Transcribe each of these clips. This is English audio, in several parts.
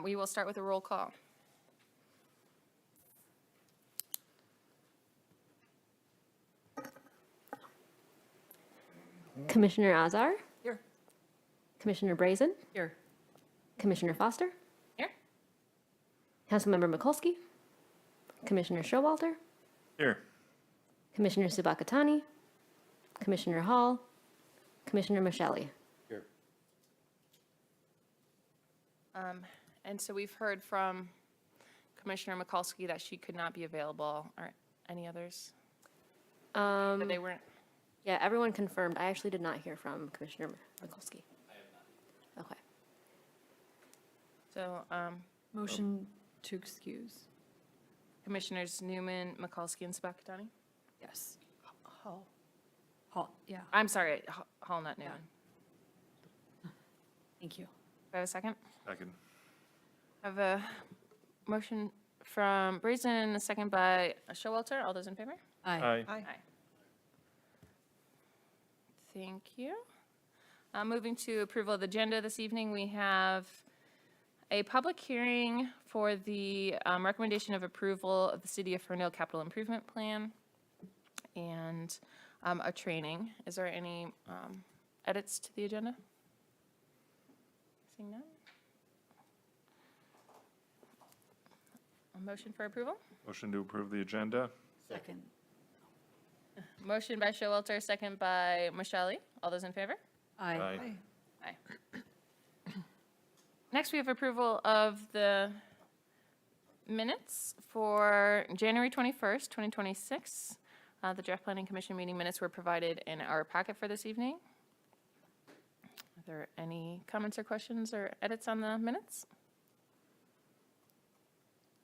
We will start with a roll call. Commissioner Azar, Here. Commissioner Brazen, Here. Commissioner Foster, Here. Councilmember Mikulski, Commissioner Showalter, Here. Commissioner Subakatani, Commissioner Hall, Commissioner Michelli. Here. And so we've heard from Commissioner Mikulski that she could not be available. Or any others? That they weren't? Yeah, everyone confirmed. I actually did not hear from Commissioner Mikulski. I have not. Okay. So Motion to excuse. Commissioners Newman, Mikulski, and Sabakatani? Yes. Hall. Hall, yeah. I'm sorry, Hall, not Newman. Thank you. Do I have a second? Second. I have a motion from Brazen, a second by Showalter. All those in favor? Aye. Aye. Thank you. Moving to approval of the agenda this evening, we have a public hearing for the recommendation of approval of the City of Ferndale Capital Improvement Plan and a training. Is there any edits to the agenda? Seeing none? A motion for approval? Motion to approve the agenda? Second. Motion by Showalter, second by Michelli. All those in favor? Aye. Aye. Next, we have approval of the minutes for January 21st, 2026. The draft planning commission meeting minutes were provided in our packet for this evening. Are there any comments or questions or edits on the minutes?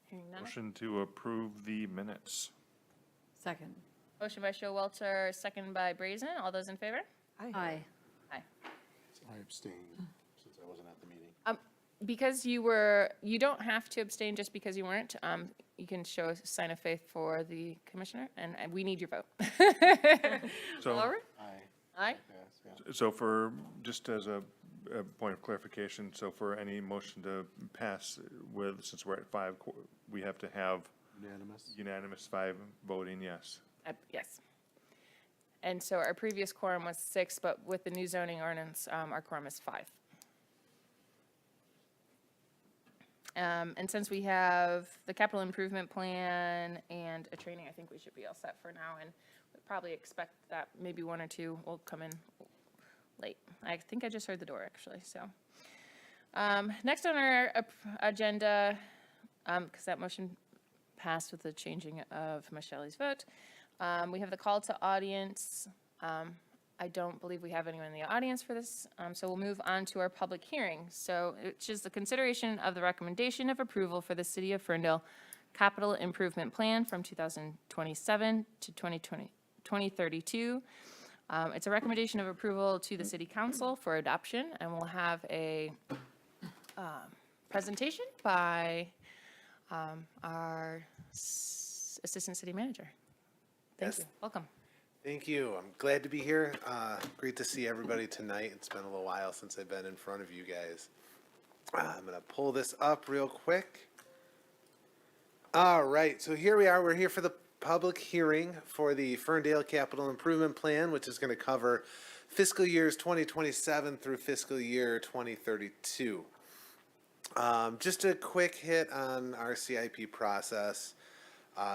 Hearing none. Motion to approve the minutes? Second. Motion by Showalter, second by Brazen. All those in favor? Aye. Aye. I abstained since I wasn't at the meeting. Because you don't have to abstain just because you weren't. You can show a sign of faith for the commissioner, and we need your vote. So, Lauer? Aye. Aye? Yes, yeah. so for, just as a point of clarification, so for any motion to pass with, since we're at 5, we have to have Unanimous? unanimous 5 voting yes. Yes. And so our previous quorum was 6, but with the new zoning ordinance, our quorum is 5. And since we have the capital improvement plan and a training, I think we should be all set for now. And we probably expect that maybe 1 or 2 will come in late. I think I just heard the door, actually, so. Next on our agenda, because that motion passed with the changing of Michelle's vote, we have the call to audience. I don't believe we have anyone in the audience for this, so we'll move on to our public hearing. So, which is the consideration of the recommendation of approval for the City of Ferndale Capital Improvement Plan from 2027 to 2032. It's a recommendation of approval to the City Council for adoption, and we'll have a presentation by our Assistant City Manager. Thank Yes. you. Welcome. Thank you. I'm glad to be here. Great to see everybody tonight. It's been a little while since I've been in front of you guys. I'm going to pull this up real quick. All right, so here we are. We're here for the public hearing for the Ferndale Capital Improvement Plan, which is going to cover fiscal years 2027 through fiscal year 2032. Just a quick hit on our CIP process.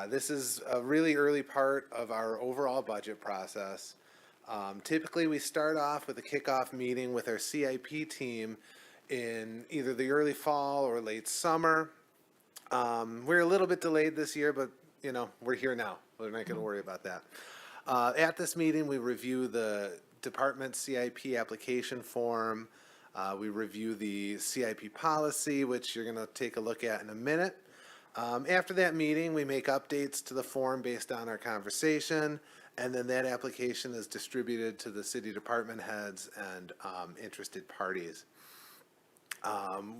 This is a really early part of our overall budget process. Typically, we start off with a kickoff meeting with our CIP team in either the early fall or late summer. We're a little bit delayed this year, but you know, we're here now. We're not going to worry about that. At this meeting, we review the department CIP application form. We review the CIP policy, which you're going to take a look at in a minute. After that meeting, we make updates to the form based on our conversation, and then that application is distributed to the city department heads and interested parties.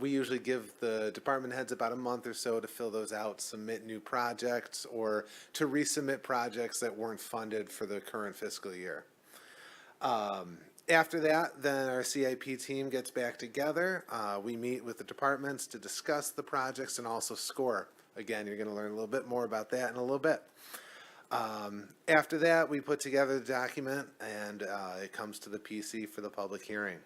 We usually give the department heads about a month or so to fill those out, submit new projects, or to resubmit projects that weren't funded for the current fiscal year. After that, then our CIP team gets back together. We meet with the departments to discuss the projects and also score. Again, you're going to learn a little bit more about that in a little bit. After that, we put together the document, and it comes to the PC for the public hearing.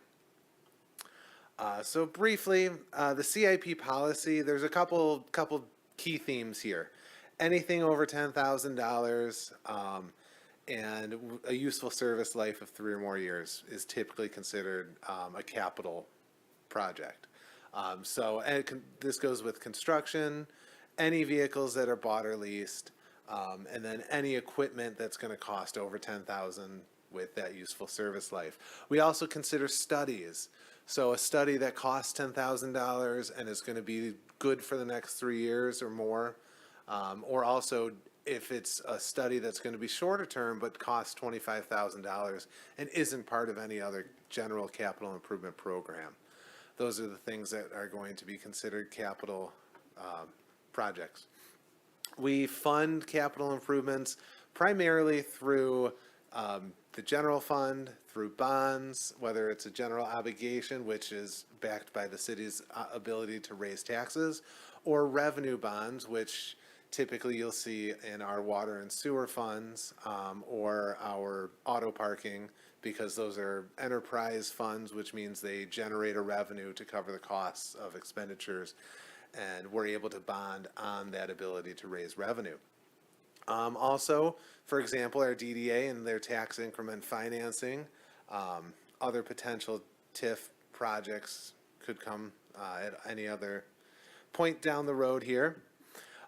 So briefly, the CIP policy, there's a couple key themes here. Anything over $10,000 and a useful service life of 3 or more years is typically considered a capital project. This goes with construction, any vehicles that are bought or leased, and then any equipment that's going to cost over $10,000 with that useful service life. We also consider studies. So a study that costs $10,000 and is going to be good for the next 3 years or more, or also if it's a study that's going to be shorter term but costs $25,000 and isn't part of any other general capital improvement program. Those are the things that are going to be considered capital projects. We fund capital improvements primarily through the general fund, through bonds, whether it's a general obligation, which is backed by the city's ability to raise taxes, or revenue bonds, which typically you'll see in our water and sewer funds, or our auto parking, because those are enterprise funds, which means they generate a revenue to cover the costs of expenditures, and we're able to bond on that ability to raise revenue. Also, for example, our DDA and their tax increment financing, other potential TIF projects could come at any other point down the road here.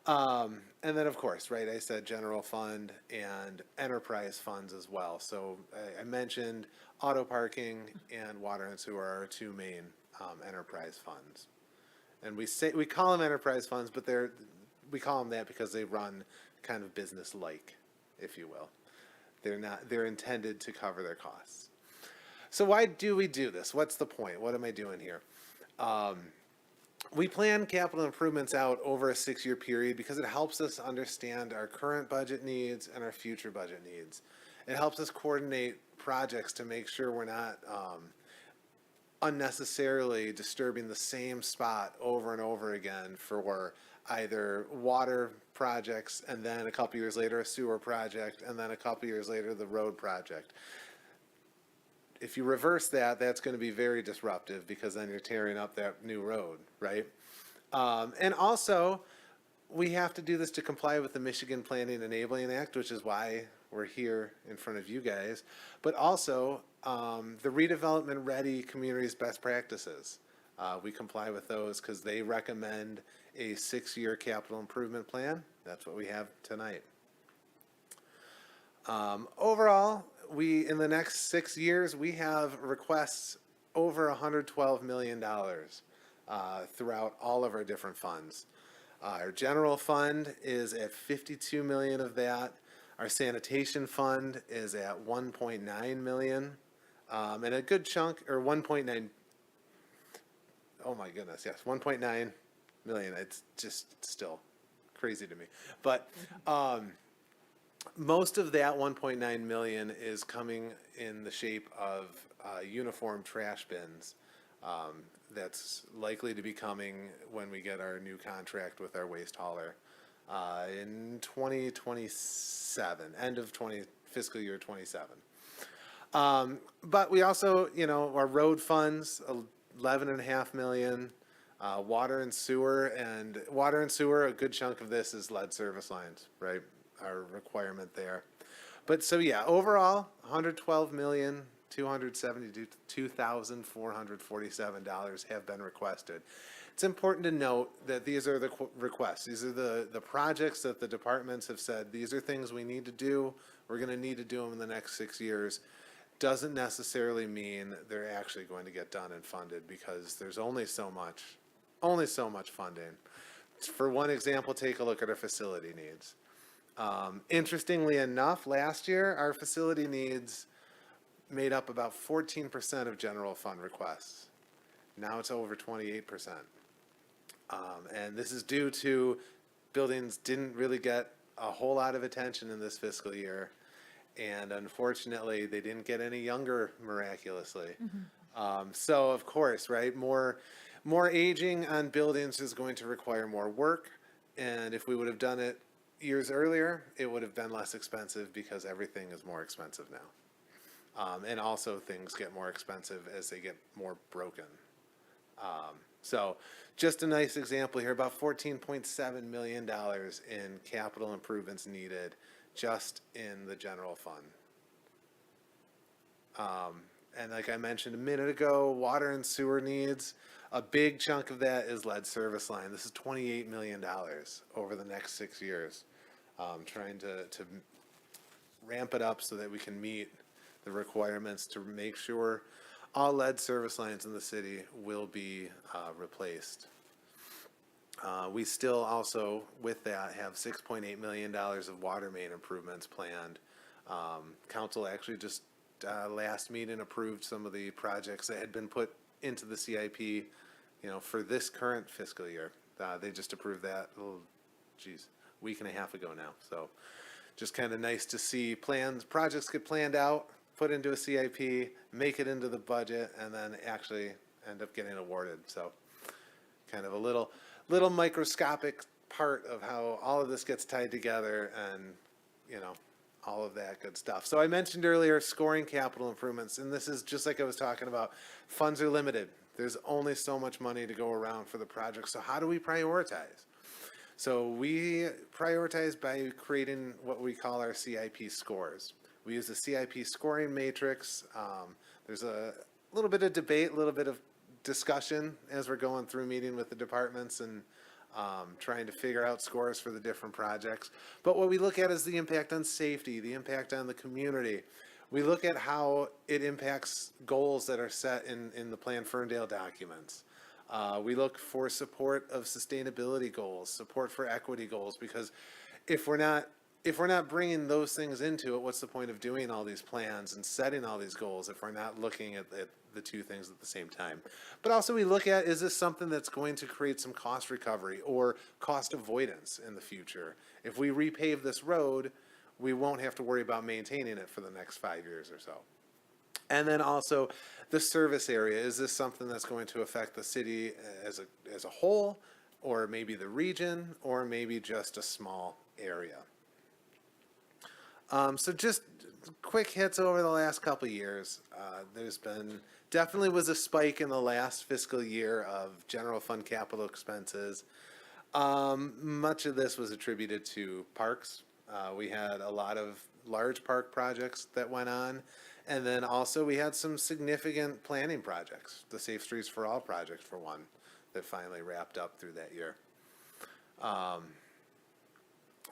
And then, of course, right, I said general fund and enterprise funds as well. So I mentioned auto parking and water and sewer are our 2 main enterprise funds. And we call them enterprise funds, but we call them that because they run kind of business-like, if you will. They're intended to cover their costs. So why do we do this? What's the point? What am I doing here? We plan capital improvements out over a 6-year period because it helps us understand our current budget needs and our future budget needs. It helps us coordinate projects to make sure we're not unnecessarily disturbing the same spot over and over again for either water projects and then a couple years later a sewer project and then a couple years later the road project. If you reverse that, that's going to be very disruptive because then you're tearing up that new road, right? And also, we have to do this to comply with the Michigan Planning Enabling Act, which is why we're here in front of you guys, but also the redevelopment ready communities best practices. We comply with those because they recommend a 6-year capital improvement plan. That's what we have tonight. Overall, in the next 6 years, we have requests over $112 million throughout all of our different funds. Our general fund is at 52 million of that. Our sanitation fund is at 1.9 million. And a good chunk, or 1.9, oh my goodness, yes, 1.9 million. It's just still crazy to me. But most of that 1.9 million is coming in the shape of uniform trash bins. That's likely to be coming when we get our new contract with our waste hauler in 2027, end of fiscal year 27. But we also, our road funds, 11.5 million, water and sewer, a good chunk of this is lead service lines, right? Our requirement there. But so yeah, overall, $112,272,447 have been requested. It's important to note that these are the requests. These are the projects that the departments have said, these are things we need to do. We're going to need to do them in the next 6 years. Doesn't necessarily mean they're actually going to get done and funded because there's only so much funding. For one example, take a look at our facility needs. Interestingly enough, last year, our facility needs made up about 14% of general fund requests. Now it's over 28%. And this is due to buildings didn't really get a whole lot of attention in this fiscal year. And unfortunately, they didn't get any younger miraculously. So of course, right, more aging on buildings is going to require more work. And if we would have done it years earlier, it would have been less expensive because everything is more expensive now. And also things get more expensive as they get more broken. So just a nice example here, about $14.7 million in capital improvements needed just in the general fund. And like I mentioned a minute ago, water and sewer needs, a big chunk of that is lead service line. This is $28 million over the next 6 years. Trying to ramp it up so that we can meet the requirements to make sure all lead service lines in the city will be replaced. We still also, with that, have $6.8 million of water main improvements planned. Council actually just last meeting approved some of the projects that had been put into the CIP, for this current fiscal year. They just approved that, week and a half ago now. So just kind of nice to see projects get planned out, put into a CIP, make it into the budget, and then actually end up getting awarded. So kind of a little microscopic part of how all of this gets tied together and, all of that good stuff. So I mentioned earlier scoring capital improvements, and this is just like I was talking about. Funds are limited. There's only so much money to go around for the project. So how do we prioritize? So we prioritize by creating what we call our CIP scores. We use the CIP scoring matrix. There's a little bit of debate, a little bit of discussion as we're going through meeting with the departments and trying to figure out scores for the different projects. But what we look at is the impact on safety, the impact on the community. We look at how it impacts goals that are set in the Plan Ferndale documents. We look for support of sustainability goals, support for equity goals, because if we're not bringing those things into it, what's the point of doing all these plans and setting all these goals if we're not looking at the two things at the same time? But also we look at, is this something that's going to create some cost recovery or cost avoidance in the future? If we repave this road, we won't have to worry about maintaining it for the next 5 years or so. And then also the service area. Is this something that's going to affect the city as a whole, or maybe the region, or maybe just a small area? So just quick hits over the last couple of years. There's been, definitely was a spike in the last fiscal year of general fund capital expenses. Much of this was attributed to parks. We had a lot of large park projects that went on. And then also we had some significant planning projects, the Safe Streets for All project for one, that finally wrapped up through that year.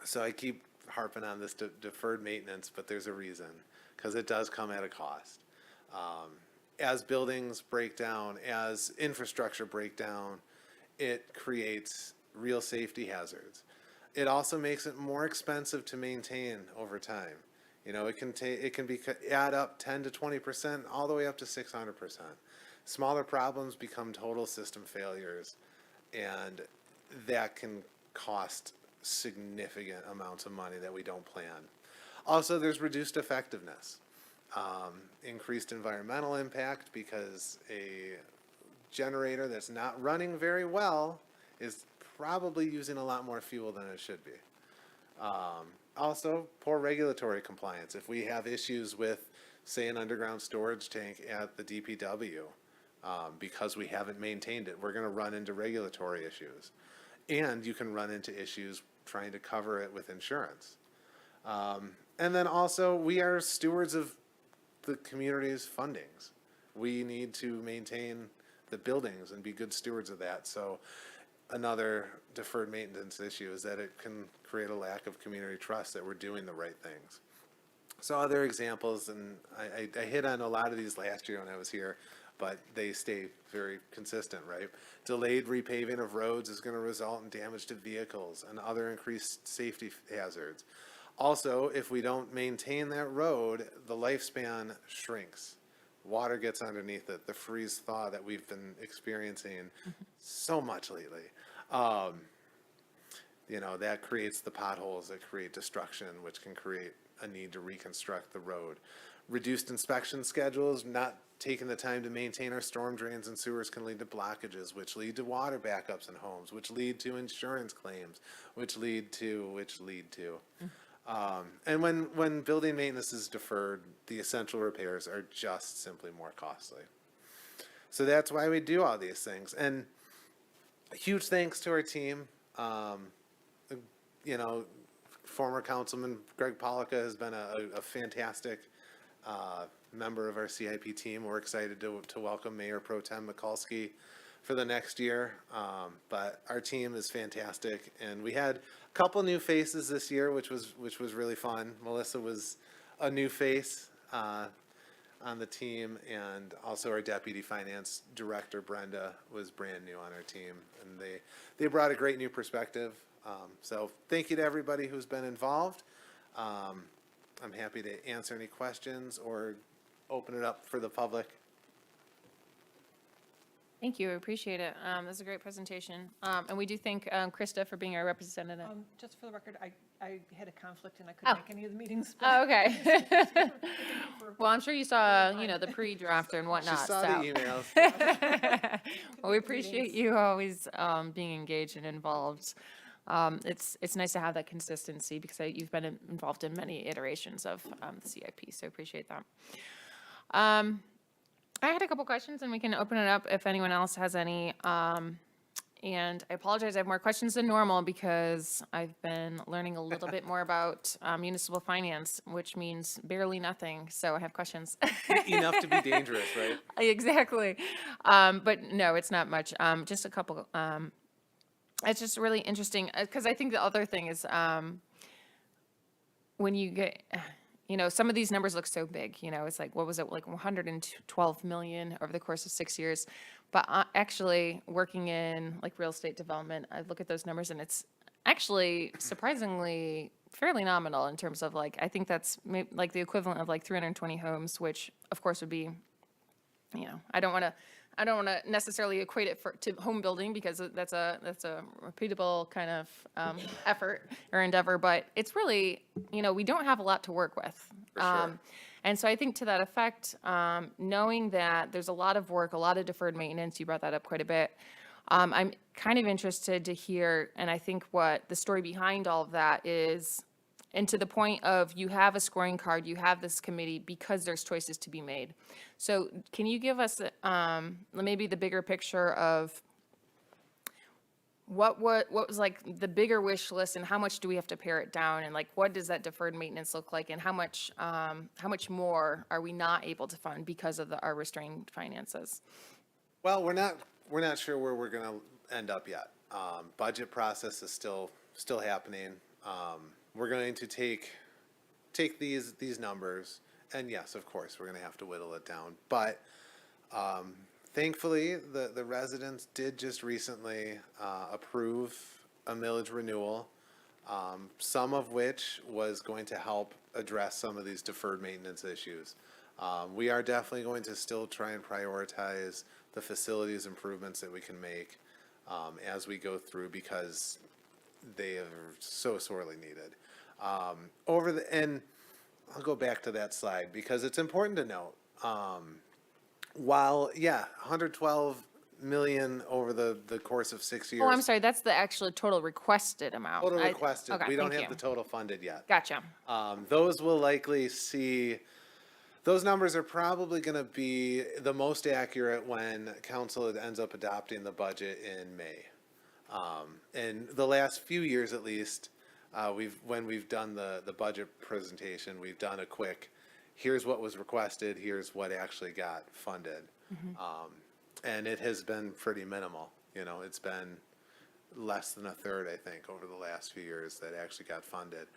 So I keep harping on this deferred maintenance, but there's a reason, because it does come at a cost. As buildings break down, as infrastructure break down, it creates real safety hazards. It also makes it more expensive to maintain over time. It can add up 10 to 20%, all the way up to 600%. Smaller problems become total system failures, and that can cost significant amounts of money that we don't plan. Also, there's reduced effectiveness, increased environmental impact, because a generator that's not running very well is probably using a lot more fuel than it should be. Also, poor regulatory compliance. If we have issues with, say, an underground storage tank at the DPW, because we haven't maintained it, we're going to run into regulatory issues. And you can run into issues trying to cover it with insurance. And then also, we are stewards of the community's fundings. We need to maintain the buildings and be good stewards of that. So another deferred maintenance issue is that it can create a lack of community trust that we're doing the right things. So other examples, and I hit on a lot of these last year when I was here, but they stay very consistent, right? Delayed repaving of roads is going to result in damage to vehicles and other increased safety hazards. Also, if we don't maintain that road, the lifespan shrinks. Water gets underneath it, the freeze thaw that we've been experiencing so much lately. you know, that creates the potholes that create destruction, which can create a need to reconstruct the road. Reduced inspection schedules, not taking the time to maintain our storm drains and sewers can lead to blockages, which lead to water backups in homes, which lead to insurance claims, which lead to. And when building maintenance is deferred, the essential repairs are just simply more costly. So that's why we do all these things. And huge thanks to our team. You know, former Councilman Greg Pollica has been a fantastic member of our CIP team. We're excited to welcome Mayor Pro Tem Mikulski for the next year. But our team is fantastic, and we had a couple new faces this year, which was really fun. Melissa was a new face on the team, and also our Deputy Finance Director Brenda was brand new on our team, and they brought a great new perspective. So thank you to everybody who's been involved. I'm happy to answer any questions or open it up for the public. Thank you, I appreciate it. That was a great presentation. And we do thank Krista for being our representative. Just for the record, I had a conflict and I Oh. couldn't make any of the meetings. Oh, okay. Well, I'm sure you saw, the pre-draft and She whatnot, saw so. the emails. Well, we appreciate you always being engaged and involved. It's nice to have that consistency because you've been involved in many iterations of the CIP, so appreciate that. I had a couple questions, and we can open it up if anyone else has any. And I apologize, I have more questions than normal because I've been learning a little bit more about municipal finance, which means barely nothing, so I have questions. Enough to be dangerous, right? Exactly. But no, it's not much. Just a couple. It's just really interesting because I think the other thing is when you get, some of these numbers look so big. It's like, what was it, like 112 million over the course of 6 years. But actually working in like real estate development, I look at those numbers and it's actually surprisingly fairly nominal in terms of like, I think that's like the equivalent of like 320 homes, which of course would be, I don't want to necessarily equate it to home building because that's a repeatable kind of effort or endeavor, but it's really, we don't have a lot to work with. For sure. And so I think to that effect, knowing that there's a lot of work, a lot of deferred maintenance, you brought that up quite a bit. I'm kind of interested to hear, and I think what the story behind all of that is, and to the point of you have a scoring card, you have this committee because there's choices to be made. So can you give us maybe the bigger picture of what was like the bigger wish list and how much do we have to pare it down, and like what does that deferred maintenance look like, and how much more are we not able to fund because of our restrained finances? Well, we're not sure where we're going to end up yet. Budget process is still happening. We're going to take these numbers, and yes, of course, we're going to have to whittle it down. But thankfully, the residents did just recently approve a millage renewal, some of which was going to help address some of these deferred maintenance issues. We are definitely going to still try and prioritize the facilities improvements that we can make as we go through because they are so sorely needed. And I'll go back to that slide because it's important to note, while, 112 million over the course of 6 years. Oh, I'm sorry, that's the actual total requested amount. Total requested. Okay, We don't thank have you. the total funded yet. Gotcha. Those will likely see, those numbers are probably going to be the most accurate when council ends up adopting the budget in May. In the last few years at least, when we've done the budget presentation, we've done a quick, here's what was requested, here's what actually got funded. And it has been pretty minimal. It's been less than a third, I think, over the last few years that actually got funded.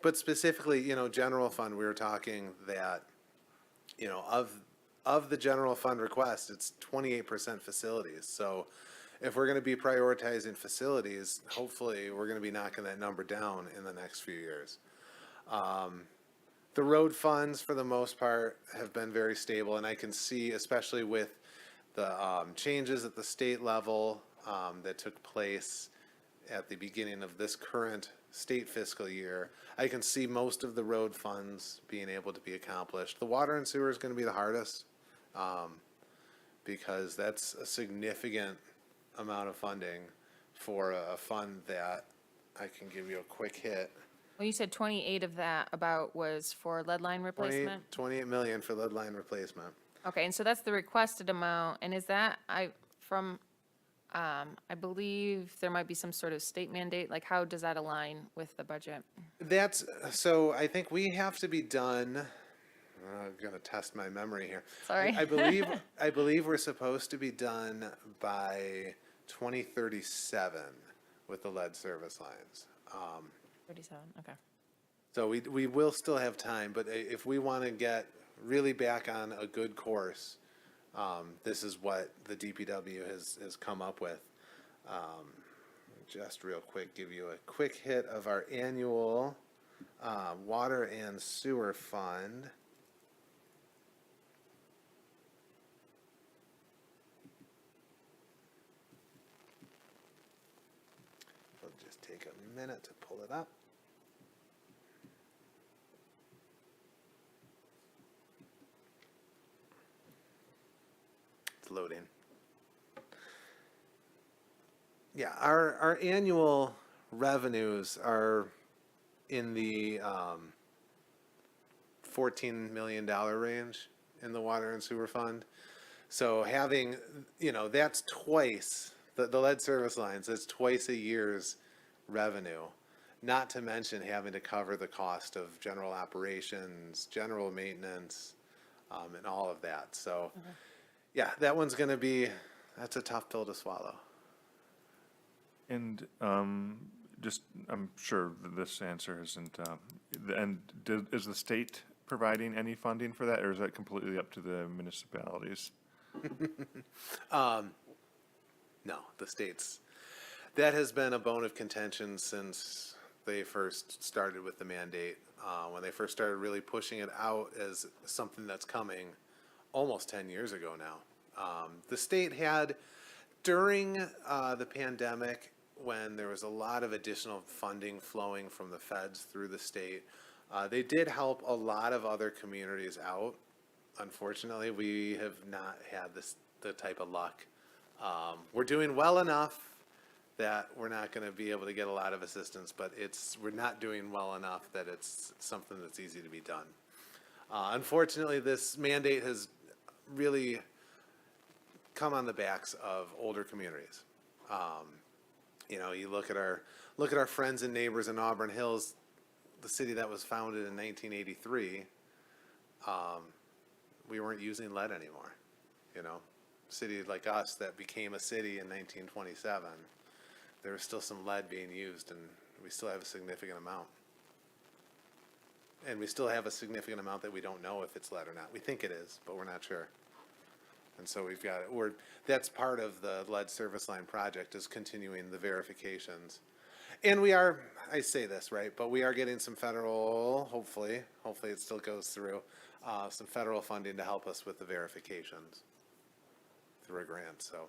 But specifically, general fund, we were talking that, of the general fund request, it's 28% facilities. So if we're going to be prioritizing facilities, hopefully we're going to be knocking that number down in the next few years. The road funds, for the most part, have been very stable, and I can see, especially with the changes at the state level that took place at the beginning of this current state fiscal year, I can see most of the road funds being able to be accomplished. The water and sewer is gonna be the hardest, because that's a significant amount of funding for a fund that I can give you a quick hit. Well, you said 28 of that about was for lead line 28 replacement? 28 million for lead line replacement. Okay, and so that's the requested amount, and is that, I believe there might be some sort of state mandate, like how does that align with the budget? That's, so I think we have to be done, I'm gonna test my memory here. Sorry. I believe we're supposed to be done by 2037 with the lead service lines. 37, okay. So we will still have time, but if we want to get really back on a good course, this is what the DPW has come up with. Just real quick, give you a quick hit of our annual water and sewer fund. It'll just take a minute to pull it up. It's loading. Yeah, our annual revenues are in the $14 million range in the water and sewer fund. So having, that's twice, the lead service lines, that's twice a year's revenue. Not to mention having to cover the cost of general operations, general maintenance, and all of that. So, yeah, that one's gonna be, that's a tough pill to swallow. And just, I'm sure that this answer isn't, is the state providing any funding for that, or is that completely up to the municipalities? No, the states. That has been a bone of contention since they first started with the mandate. When they first started really pushing it out as something that's coming almost 10 years ago now. The state had, during the pandemic, when there was a lot of additional funding flowing from the feds through the state, they did help a lot of other communities out. Unfortunately, we have not had the type of luck. We're doing well enough that we're not going to be able to get a lot of assistance, but we're not doing well enough that it's something that's easy to be done. Unfortunately, this mandate has really come on the backs of older communities. You look at our friends and neighbors in Auburn Hills, the city that was founded in 1983. We weren't using lead anymore. City like us that became a city in 1927, there was still some lead being used, and we still have a significant amount. And we still have a significant amount that we don't know if it's lead or not. We think it is, but we're not sure. And so we've got it. That's part of the lead service line project, is continuing the verifications. And I say this, right, but we are getting some federal, hopefully it still goes through, some federal funding to help us with the verifications through a grant, so.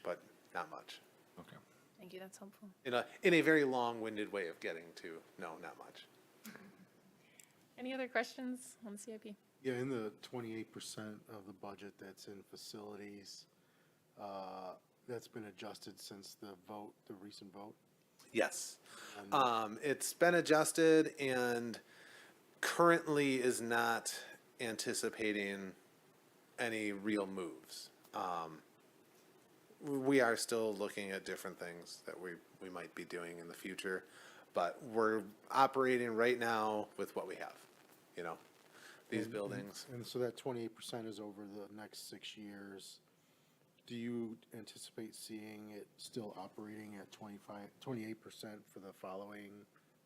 But not much. Okay. Thank you, that's helpful. In a very long-winded way of getting to, no, not much. Any other questions on the CIP? Yeah, in the 28% of the budget that's in facilities, that's been adjusted since the recent vote? Yes. It's been adjusted and currently is not anticipating any real moves. We are still looking at different things that we might be doing in the future, but we're operating right now with what we have, these buildings. And so that 28% is over the next 6 years. Do you anticipate seeing it still operating at 28% for the following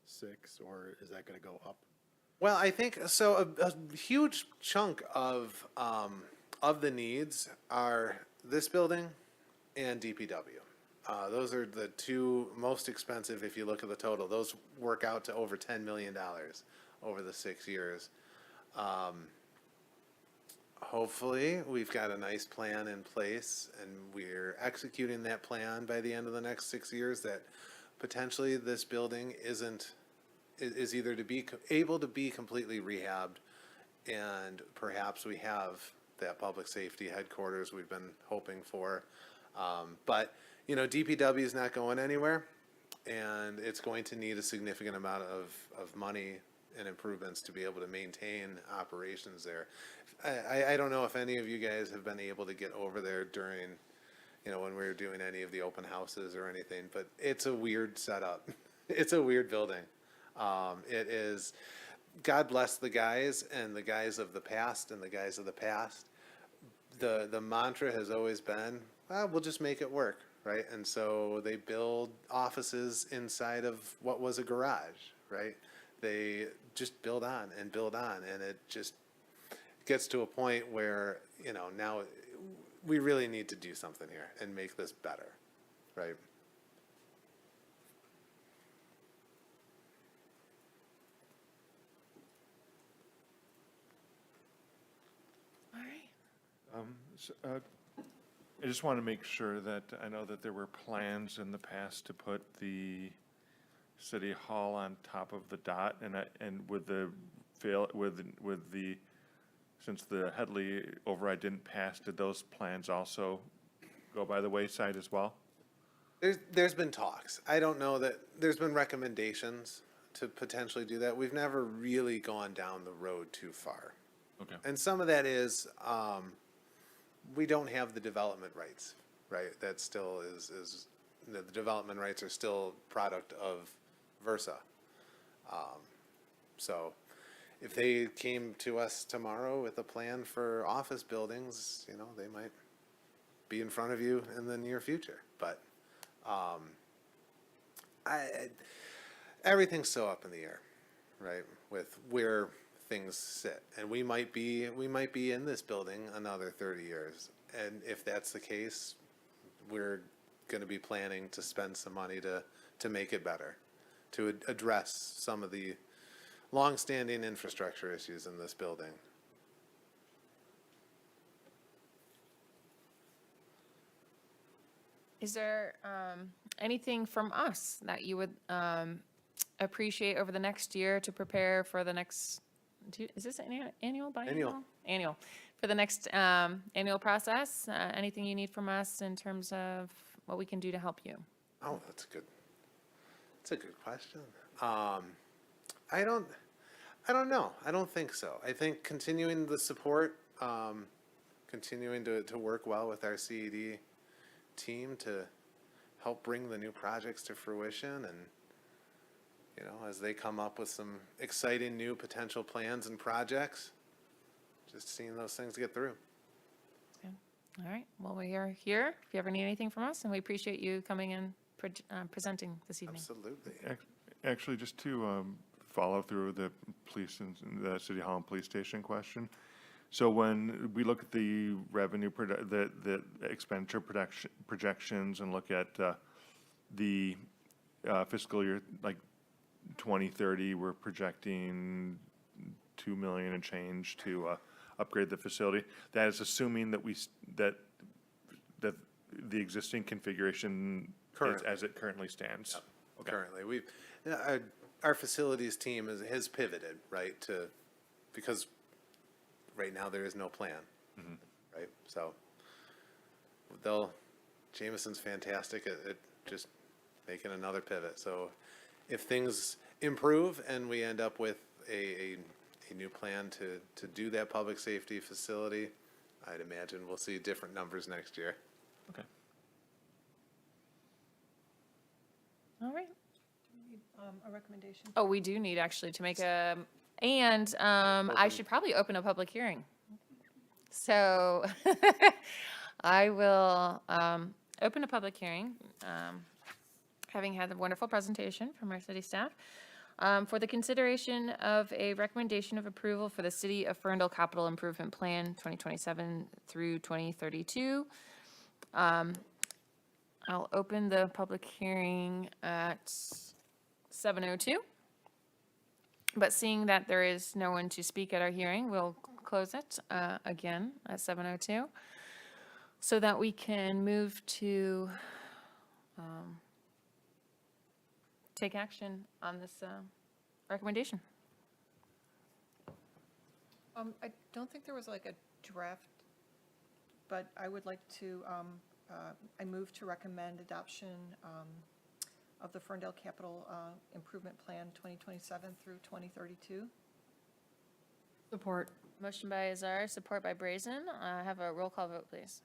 6, or is that gonna go up? Well, I think, so a huge chunk of the needs are this building and DPW. Those are the two most expensive if you look at the total. Those work out to over $10 million over the 6 years. hopefully, we've got a nice plan in place and we're executing that plan by the end of the next 6 years, that potentially this building is either to be able to be completely rehabbed, and perhaps we have that public safety headquarters we've been hoping for. But, you know, DPW is not going anywhere, and it's going to need a significant amount of money and improvements to be able to maintain operations there. I don't know if any of you guys have been able to get over there during, you know, when we were doing any of the open houses or anything, but it's a weird setup. It's a weird building. It is, God bless the guys and the guys of the past and the guys of the past. The mantra has always been, well, we'll just make it work, right? And so they build offices inside of what was a garage, right? They just build on, and it just gets to a point where, you know, now we really need to do something here and make this better, right? All right. I just want to make sure that, I know that there were plans in the past to put the city hall on top of the dot, and with the since the Headley override didn't pass, did those plans also go by the wayside as well? There's been talks. I don't know that, there's been recommendations to potentially do that. We've never really gone down the road too far. Okay. And some of that is, we don't have the development rights, right? That still is, the development rights are still product of Versa. So if they came to us tomorrow with a plan for office buildings, you know, they might be in front of you in the near future. But everything's so up in the air, right? With where things sit, and we might be in this building another 30 years, and if that's the case, we're going to be planning to spend some money to make it better, to address some of the long-standing infrastructure issues in this building. Is there anything from us that you would appreciate over the next year to prepare for the next, is this an annual, biannual? Annual. For the next annual process, anything you need from us in terms of what we can do to help you? Oh, that's a good question. I don't know. I don't think so. I think continuing the support, continuing to work well with our CED team to help bring the new projects to fruition, and, you know, as they come up with some exciting new potential plans and projects, just seeing those things get through. Okay. All right. Well, we are here if you ever need anything from us, and we appreciate you coming and presenting this evening. Absolutely. Actually, just to follow through the police and the City Hall and Police Station question. So when we look at the revenue, the expenditure projections, and look at the fiscal year, like 2030, we're projecting 2 million and change to upgrade the facility. That is assuming that that the existing configuration as it currently stands. Yep. Okay. Currently, our facilities team has pivoted, right, because right now there is no plan, right? So Jameson's fantastic at just making another pivot. So if things improve and we end up with a new plan to do that public safety facility, I'd imagine we'll see different numbers next year. Okay. All right. A recommendation? Oh, we do need actually to make a, and I should probably open a public hearing. So I will open a public hearing, having had a wonderful presentation from our city staff, for the consideration of a recommendation of approval for the City of Ferndale Capital Improvement Plan 2027 through 2032. I'll open the public hearing at 7:02. But seeing that there is no one to speak at our hearing, we'll close it again at 7:02 so that we can move to take action on this recommendation. I don't think there was like a draft, but I would like to, I move to recommend adoption of the Ferndale Capital Improvement Plan 2027 through 2032. Support. Motion by Azar, support by Brazen. Have a roll call vote, please.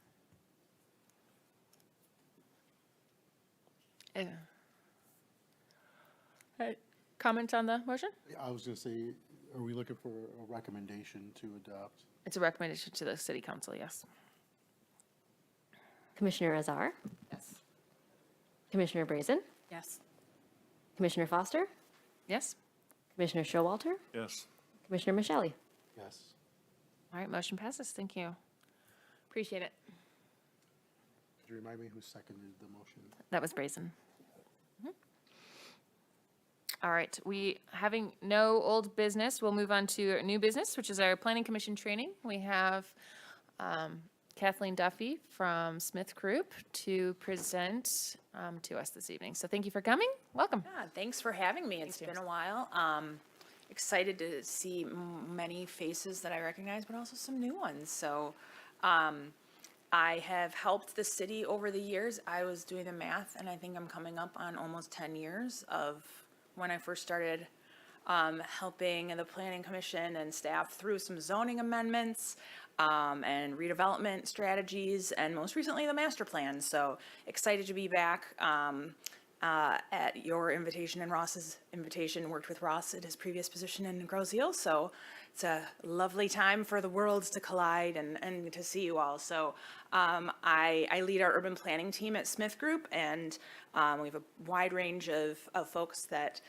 Comment on the motion? I was gonna say, are we looking for a recommendation to adopt? It's a recommendation to the city council, yes. Commissioner Azar, Yes. Commissioner Brazen, Yes. Commissioner Foster, Yes? Commissioner Showalter, Yes. Commissioner Michele. Yes. All right, motion passes. Thank you. Appreciate it. Could you remind me who seconded the motion? That was Brazen. All right, we, having no old business, we'll move on to new business, which is our planning commission training. We have Kathleen Duffy from Smith Group to present to us this evening. So thank you for coming. Welcome. Yeah, thanks for having me. It's been a while. Excited to see many faces that I recognize, but also some new ones. So I have helped the city over the years. I was doing the math, and I think I'm coming up on almost 10 years of when I first started helping the planning commission and staff through some zoning amendments and redevelopment strategies, and most recently the master plan. So excited to be back at your invitation and Ross's invitation. Worked with Ross at his previous position in Groseal. So it's a lovely time for the worlds to collide and to see you all. So I lead our urban planning team at Smith Group, and we have a wide range of folks that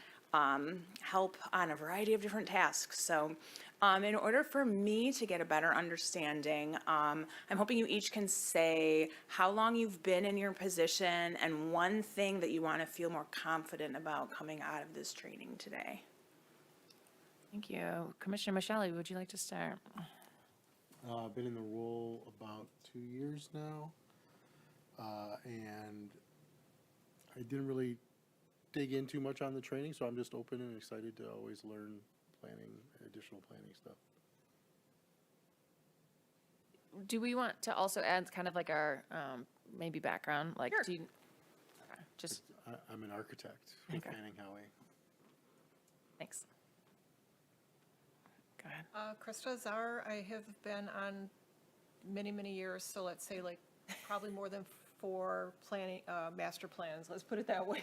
help on a variety of different tasks. So in order for me to get a better understanding, I'm hoping you each can say how long you've been in your position and one thing that you want to feel more confident about coming out of this training today. Thank you. Commissioner Michele, would you like to start? I've been in the role about 2 years now, and I didn't really dig in too much on the training, so I'm just open and excited to always learn additional planning stuff. Do we want to also add kind of like our maybe background? Like, Sure. do you, okay, just I'm an architect with Okay. Fanning Howie. thanks. Go ahead. Krista Azar, I have been on many, many years, so let's say like probably more than 4 planning, master plans, let's put it that way.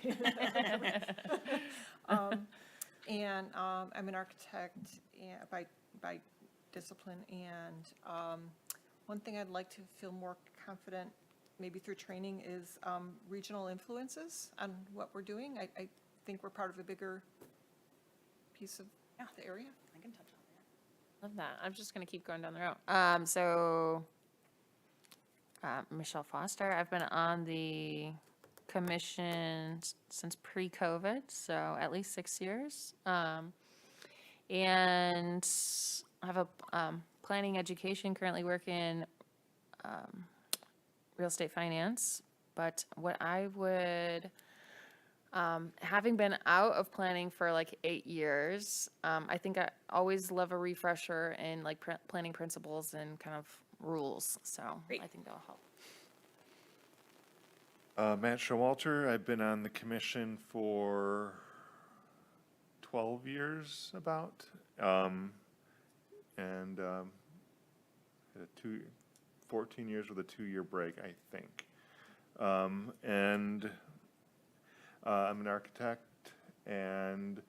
And I'm an architect by discipline, and one thing I'd like to feel more confident, maybe through training, is regional influences on what we're doing. I think we're part of a bigger piece of the area. I can touch on that. Love that. I'm just going to keep going down the road. So, Michelle Foster, I've been on the commission since pre-COVID, so at least 6 years. And I have a planning education, currently work in real estate finance. But what I would, having been out of planning for like 8 years, I think I always love a refresher in like planning principles and kind of rules. So Great. I think that'll help. Matt Showalter, I've been on the commission for 12 years about, and had 14 years with a 2-year break, I think. And I'm an architect, and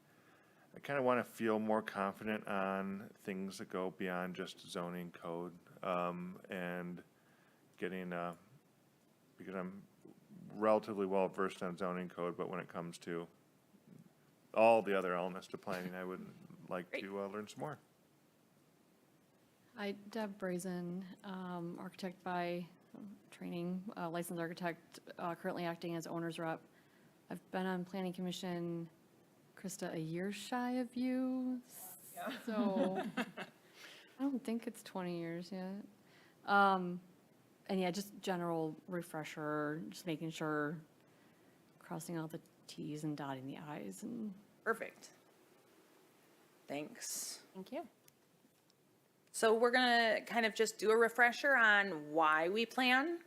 I kind of want to feel more confident on things that go beyond just zoning code, and getting, because I'm relatively well versed on zoning code, but when it comes to all the other elements to planning, I would like Great. to learn some more. I, Deb Brazen, architect by training, licensed architect, currently acting as owner's rep. I've been on planning commission, Krista, a year shy of you. So I don't think it's 20 years yet. And yeah, just general refresher, just making sure, crossing all the Ts and dotting the Is and. Perfect. Thanks. Thank you. So we're gonna kind of just do a refresher on why we plan,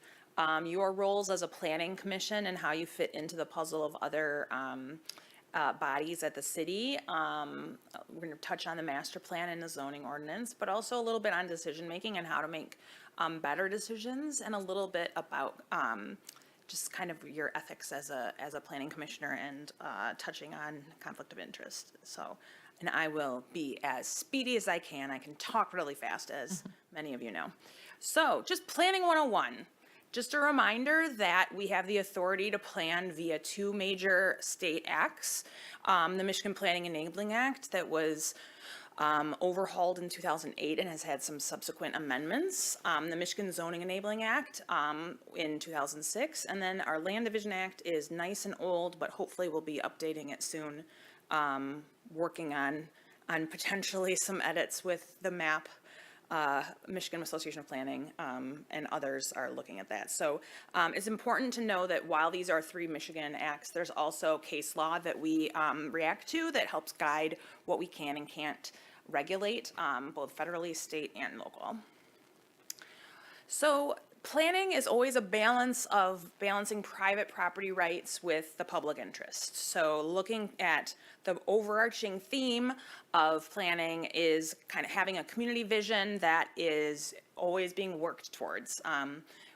your roles as a planning commission and how you fit into the puzzle of other bodies at the city. We're gonna touch on the master plan and the zoning ordinance, but also a little bit on decision-making and how to make better decisions, and a little bit about just kind of your ethics as a planning commissioner, and touching on conflict of interest. So, and I will be as speedy as I can. I can talk really fast, as many of you know. So, just planning 101. Just a reminder that we have the authority to plan via two major state acts. The Michigan Planning Enabling Act that was overhauled in 2008 and has had some subsequent amendments. The Michigan Zoning Enabling Act in 2006. And then our Land Division Act is nice and old, but hopefully we'll be updating it soon. Working on potentially some edits with the map. Michigan Association of Planning and others are looking at that. So it's important to know that while these are three Michigan acts, there's also case law that we react to that helps guide what we can and can't regulate, both federally, state, and local. So planning is always a balance of balancing private property rights with the public interest. So looking at the overarching theme of planning is kind of having a community vision that is always being worked towards.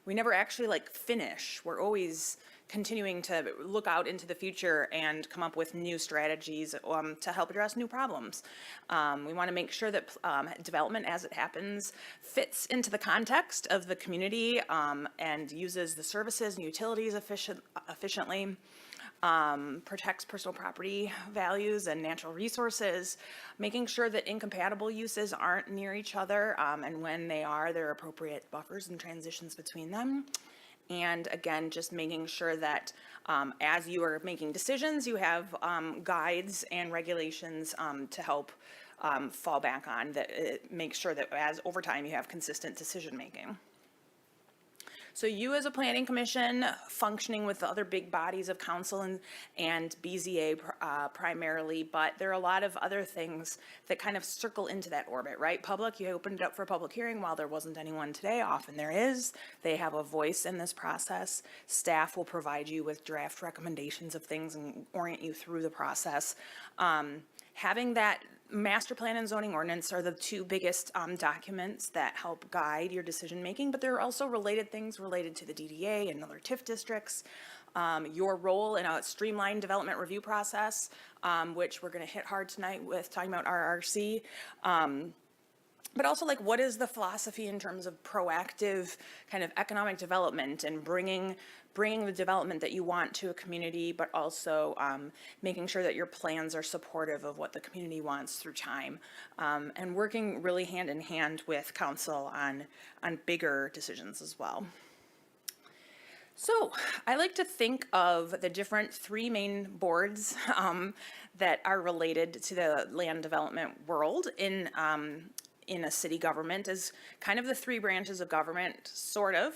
We never actually finish. We're always continuing to look out into the future and come up with new strategies to help address new problems. We want to make sure that development as it happens fits into the context of the community and uses the services and utilities efficiently, protects personal property values and natural resources, making sure that incompatible uses aren't near each other, and when they are, there are appropriate buffers and transitions between them. And again, just making sure that as you are making decisions, you have guides and regulations to help fall back on that make sure that as over time you have consistent decision making. So you as a planning commission functioning with the other big bodies of council and BZA primarily, but there are a lot of other things that kind of circle into that orbit, right? Public, you opened it up for a public hearing. While there wasn't anyone today, often there is. They have a voice in this process. Staff will provide you with draft recommendations of things and orient you through the process. Having that master plan and zoning ordinance are the two biggest documents that help guide your decision making, but there are also related things related to the DDA and other TIF districts. Your role in a streamlined development review process, which we're going to hit hard tonight with talking about RRC. But also, what is the philosophy in terms of proactive kind of economic development and bringing the development that you want to a community, but also making sure that your plans are supportive of what the community wants through time, and working really hand in hand with council on bigger decisions as well. So I like to think of the different three main boards that are related to the land development world in a city government as kind of the three branches of government, sort of.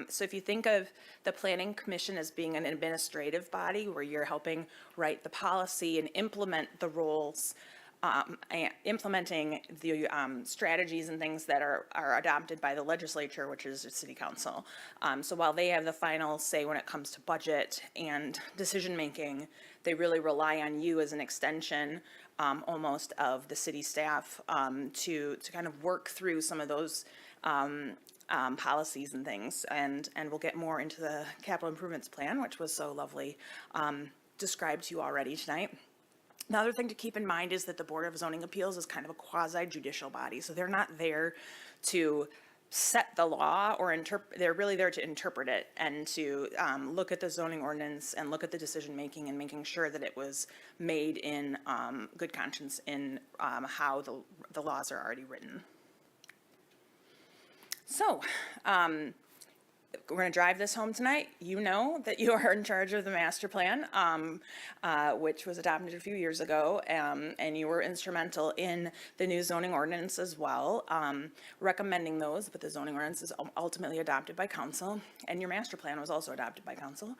So if you think of the Planning Commission as being an administrative body where you're helping write the policy and implement the roles, implementing the strategies and things that are adopted by the legislature, which is the city council. So while they have the final say when it comes to budget and decision making, they really rely on you as an extension almost of the city staff to kind of work through some of those policies and things, and we'll get more into the capital improvements plan, which was so lovely described to you already tonight. Another thing to keep in mind is that the Board of Zoning Appeals is kind of a quasi-judicial body, so they're not there to set the law or they're really there to interpret it and to look at the zoning ordinance and look at the decision making and making sure that it was made in good conscience in how the laws are already written. So we're going to drive this home tonight. You know that you are in charge of the master plan, which was adopted a few years ago, and you were instrumental in the new zoning ordinance as well, recommending those, but the zoning ordinance is ultimately adopted by council, and your master plan was also adopted by council.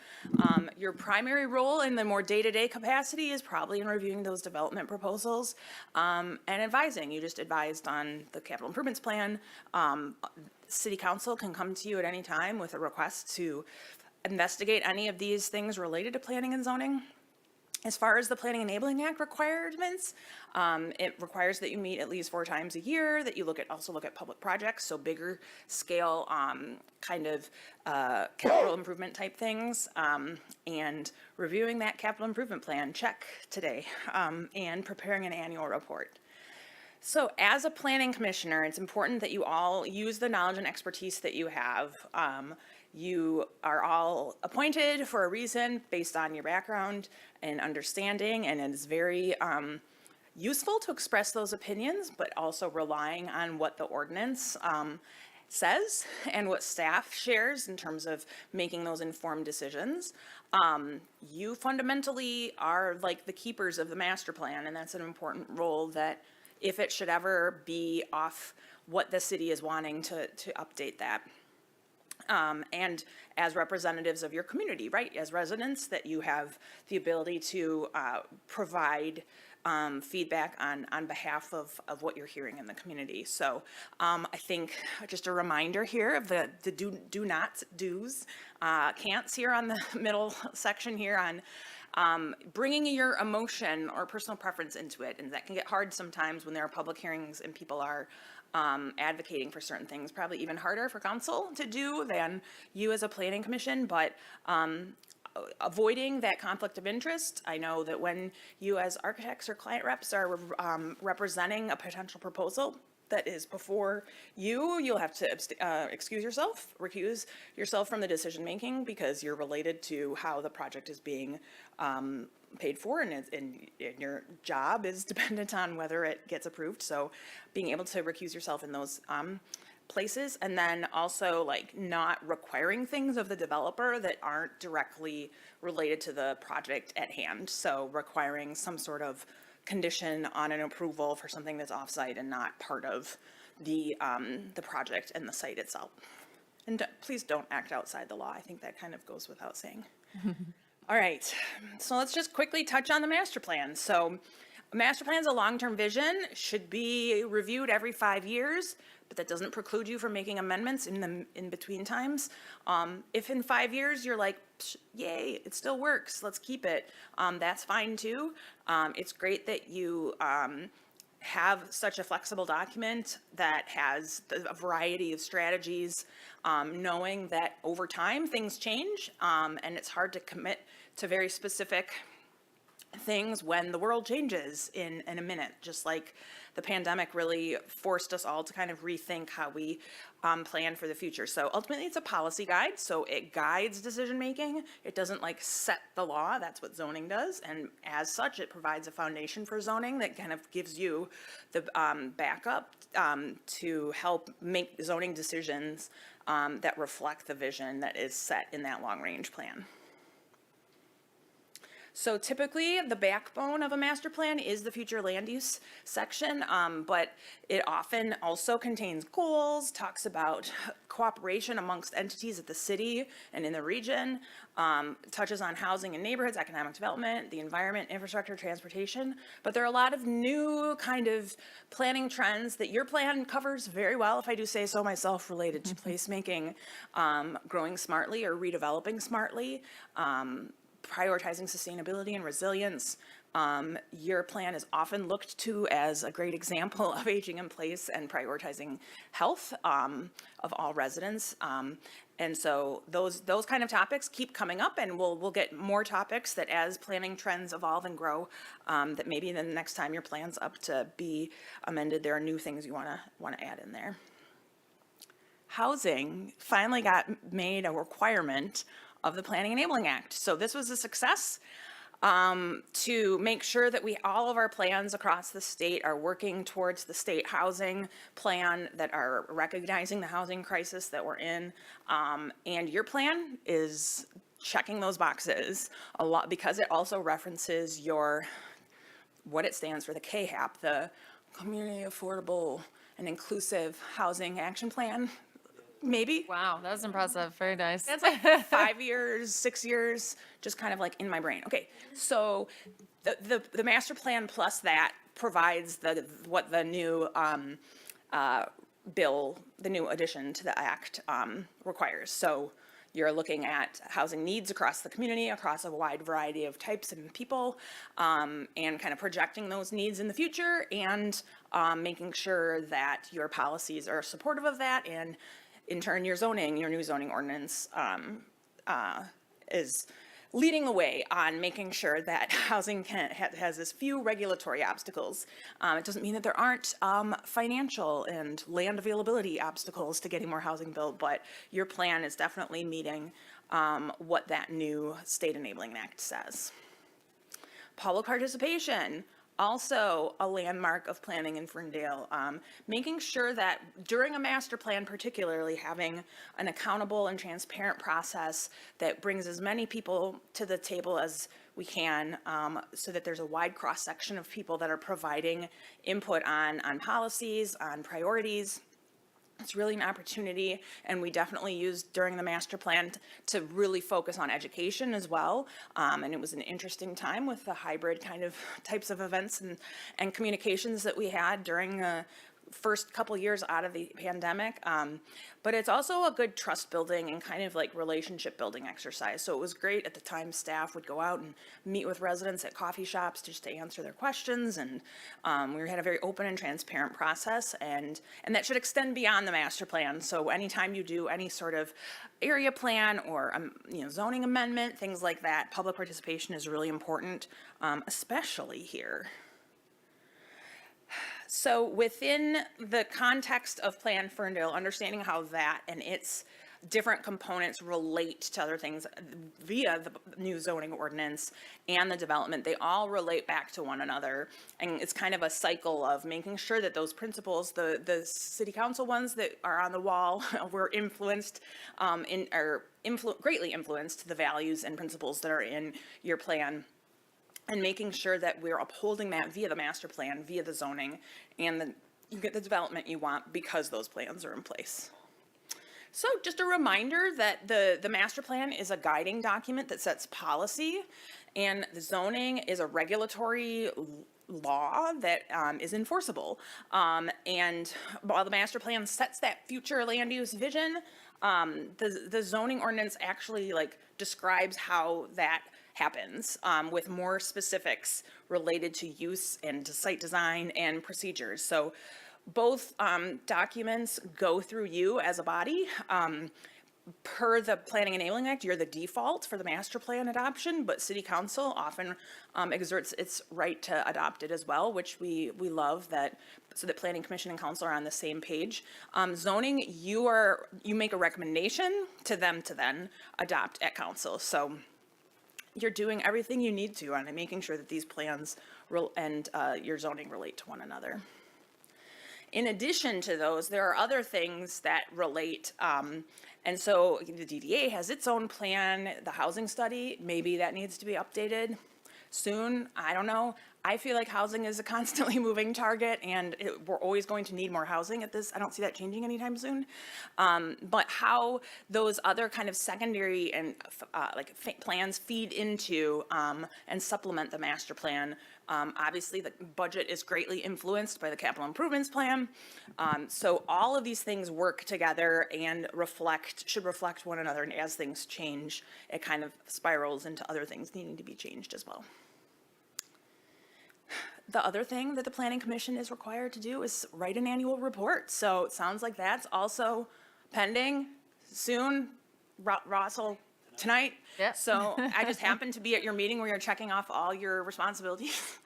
Your primary role in the more day-to-day capacity is probably in reviewing those development proposals and advising. You just advised on the capital improvements plan. City council can come to you at any time with a request to investigate any of these things related to planning and zoning. As far as the Planning Enabling Act requirements, it requires that you meet at least 4 times a year, that you also look at public projects, so bigger scale kind of capital improvement type things, and reviewing that capital improvement plan, check today, and preparing an annual report. So as a planning commissioner, it's important that you all use the knowledge and expertise that you have. You are all appointed for a reason based on your background and understanding, and it is very useful to express those opinions, but also relying on what the ordinance says and what staff shares in terms of making those informed decisions. You fundamentally are like the keepers of the master plan, and that's an important role that if it should ever be off what the city is wanting to update that. And as representatives of your community, right, as residents, that you have the ability to provide feedback on behalf of what you're hearing in the community. So I think just a reminder here of the do not do's, can'ts here on the middle section here on bringing your emotion or personal preference into it. And that can get hard sometimes when there are public hearings and people are advocating for certain things, probably even harder for council to do than you as a planning commission, but avoiding that conflict of interest. I know that when you as architects or client reps are representing a potential proposal that is before you, you'll have to recuse yourself from the decision making because you're related to how the project is being paid for, and your job is dependent on whether it gets approved. So being able to recuse yourself in those places, and then also like not requiring things of the developer that aren't directly related to the project at hand. So requiring some sort of condition on an approval for something that's offsite and not part of the project and the site itself. And please don't act outside the law. I think that kind of goes without saying. All right, so let's just quickly touch on the master plan. So a master plan is a long-term vision, should be reviewed every 5 years, but that doesn't preclude you from making amendments in between times. If in 5 years you're like, yay, it still works, let's keep it, that's fine too. It's great that you have such a flexible document that has a variety of strategies, knowing that over time things change, and it's hard to commit to very specific things when the world changes in a minute, just like the pandemic really forced us all to kind of rethink how we plan for the future. So ultimately it's a policy guide, so it guides decision making. It doesn't like set the law, that's what zoning does, and as such it provides a foundation for zoning that kind of gives you the backup to help make zoning decisions that reflect the vision that is set in that long range plan. So typically, the backbone of a master plan is the future land use section, but it often also contains goals, talks about cooperation amongst entities at the city and in the region, touches on housing and neighborhoods, economic development, the environment, infrastructure, transportation. But there are a lot of new kind of planning trends that your plan covers very well, if I do say so myself, related to placemaking, growing smartly or redeveloping smartly, prioritizing sustainability and resilience. Your plan is often looked to as a great example of aging in place and prioritizing health of all residents. And so those kind of topics keep coming up, and we'll get more topics that as planning trends evolve and grow, that maybe the next time your plan's up to be amended, there are new things you wanna add in there. Housing finally got made a requirement of the Planning Enabling Act. So this was a success. to make sure that all of our plans across the state are working towards the state housing plan, that are recognizing the housing crisis that we're in. And your plan is checking those boxes a lot, because it also references what it stands for, the KHAP, the Community Affordable and Inclusive Housing Action Plan, maybe? Wow, that was impressive. Very nice. That's like 5 years, 6 years, just kind of like in my brain. Okay, so the master plan plus that provides what the new bill, the new addition to the act requires. So you're looking at housing needs across the community, across a wide variety of types and people, and kind of projecting those needs in the future, and making sure that your policies are supportive of that, and in turn, your new zoning ordinance is leading the way on making sure that housing has as few regulatory obstacles. It doesn't mean that there aren't financial and land availability obstacles to getting more housing built, but your plan is definitely meeting what that new State Enabling Act says. Public participation. Also a landmark of planning in Ferndale, making sure that during a master plan, particularly having an accountable and transparent process that brings as many people to the table as we can, so that there's a wide cross-section of people that are providing input on policies, on priorities. It's really an opportunity, and we definitely used during the master plan to really focus on education as well. And it was an interesting time with the hybrid kind of types of events and communications that we had during the first couple years out of the pandemic. But it's also a good trust building and kind of like relationship building exercise. So it was great at the time. Staff would go out and meet with residents at coffee shops just to answer their questions. And we had a very open and transparent process, and that should extend beyond the master plan. So anytime you do any sort of area plan or zoning amendment, things like that, public participation is really important, especially here. So within the context of Plan Ferndale, understanding how that and its different components relate to other things via the new zoning ordinance and the development, they all relate back to one another. And it's kind of a cycle of making sure that those principles, the city council ones that are on the wall, were influenced, greatly influenced the values and principles that are in your plan, and making sure that we're upholding that via the master plan, via the zoning, and you get the development you want because those plans are in place. So just a reminder that the master plan is a guiding document that sets policy, and the zoning is a regulatory law that is enforceable. And while the master plan sets that future land use vision, the zoning ordinance actually describes how that happens, with more specifics related to use and to site design and procedures. So both documents go through you as a body. Per the Planning Enabling Act, you're the default for the master plan adoption, but City Council often exerts its right to adopt it as well, which we love, that so that Planning Commission and Council are on the same page. Zoning, you make a recommendation to them to then adopt at Council. So you're doing everything you need to on making sure that these plans and your zoning relate to one another. In addition to those, there are other things that relate, and so the DDA has its own plan. The housing study, maybe that needs to be updated soon. I don't know. I feel like housing is a constantly moving target, and we're always going to need more housing at this. I don't see that changing anytime soon. But how those other kind of secondary and plans feed into and supplement the master plan. Obviously, the budget is greatly influenced by the capital improvements plan. So all of these things work together and should reflect one another. And as things change, it kind of spirals into other things needing to be changed as well. The other thing that the Planning Commission is required to do is write an annual report. So it sounds like that's also pending soon. Ross will tonight. Yeah. So I just happened to be at your meeting where you're checking off all your responsibilities.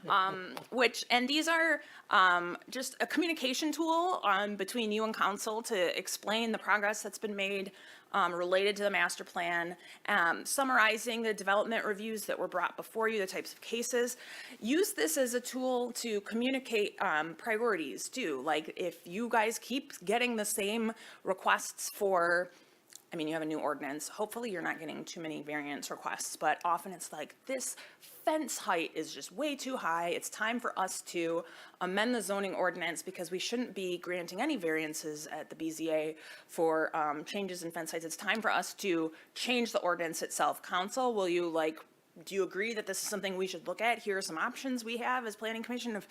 And these are just a communication tool between you and council to explain the progress that's been made related to the master plan, summarizing the development reviews that were brought before you, the types of cases. Use this as a tool to communicate priorities too. Like if you guys keep getting the same requests for, I mean, you have a new ordinance. Hopefully you're not getting too many variance requests, but often it's like this fence height is just way too high. It's time for us to amend the zoning ordinance because we shouldn't be granting any variances at the BZA for changes in fence heights. It's time for us to change the ordinance itself. Council, do you agree that this is something we should look at? Here are some options we have as planning commission of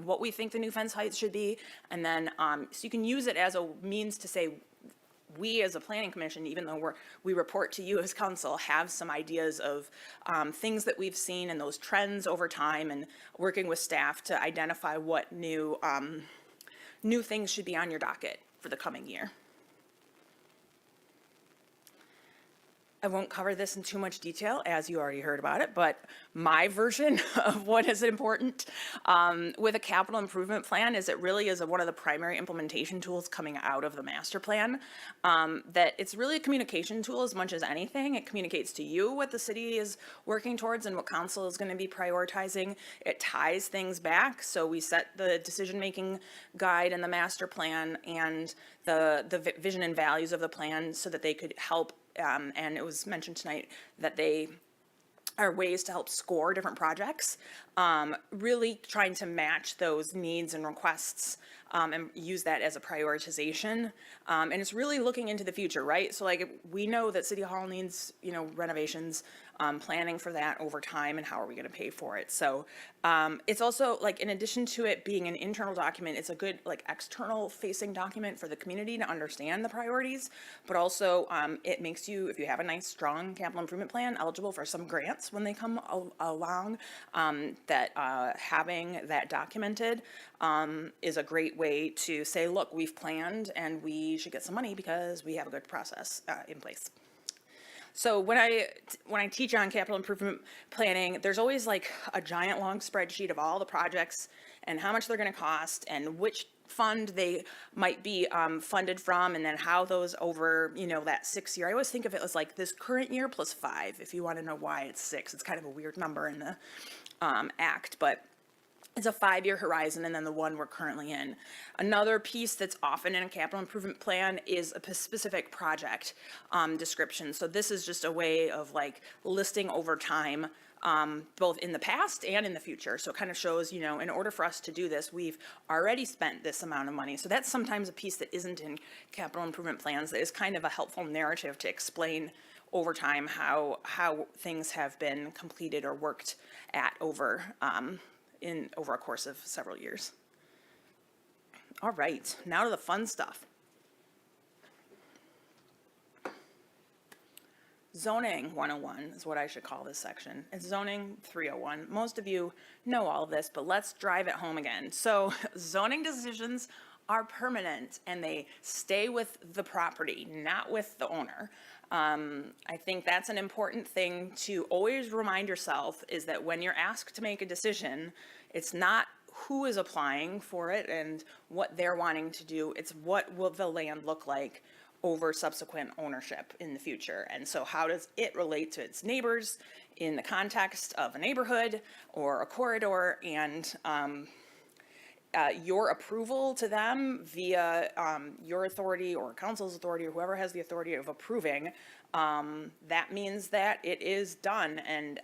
what we think the new fence heights should be. And then, so you can use it as a means to say, we as a planning commission, even though we report to you as council, have some ideas of things that we've seen and those trends over time, and working with staff to identify what new things should be on your docket for the coming year. I won't cover this in too much detail, as you already heard about it, but my version of what is important with a capital improvement plan is it really is one of the primary implementation tools coming out of the master plan. That it's really a communication tool as much as anything. It communicates to you what the city is working towards and what council is going to be prioritizing. It ties things back. So we set the decision-making guide and the master plan and the vision and values of the plan so that they could help. And it was mentioned tonight that they are ways to help score different projects, really trying to match those needs and requests and use that as a prioritization. And it's really looking into the future, right? So like we know that City Hall needs, renovations, planning for that over time and how are we going to pay for it. So it's also like in addition to it being an internal document, it's a good like external facing document for the community to understand the priorities, but also it makes you, if you have a nice strong capital improvement plan, eligible for some grants when they come along. That having that documented is a great way to say, look, we've planned and we should get some money because we have a good process in place. So when I teach on capital improvement planning, there's always like a giant long spreadsheet of all the projects and how much they're going to cost and which fund they might be funded from, and then how those over, that 6 year. I always think of it as like this current year plus 5, if you want to know why it's 6. It's kind of a weird number in the act, but it's a 5-year horizon and then the one we're currently in. Another piece that's often in a capital improvement plan is a specific project description. So this is just a way of like listing over time, both in the past and in the future. So it kind of shows, in order for us to do this, we've already spent this amount of money. So that's sometimes a piece that isn't in capital improvement plans that is kind of a helpful narrative to explain over time how things have been completed or worked at over a course of several years. All right, now to the fun stuff. Zoning 101 is what I should call this section. It's zoning 301. Most of you know all of this, but let's drive it home again. So zoning decisions are permanent and they stay with the property, not with the owner. I think that's an important thing to always remind yourself, is that when you're asked to make a decision, it's not who is applying for it and what they're wanting to do. It's what will the land look like over subsequent ownership in the future. And so how does it relate to its neighbors in the context of a neighborhood or a corridor, and your approval to them via your authority or council's authority or whoever has the authority of approving, that means that it is done and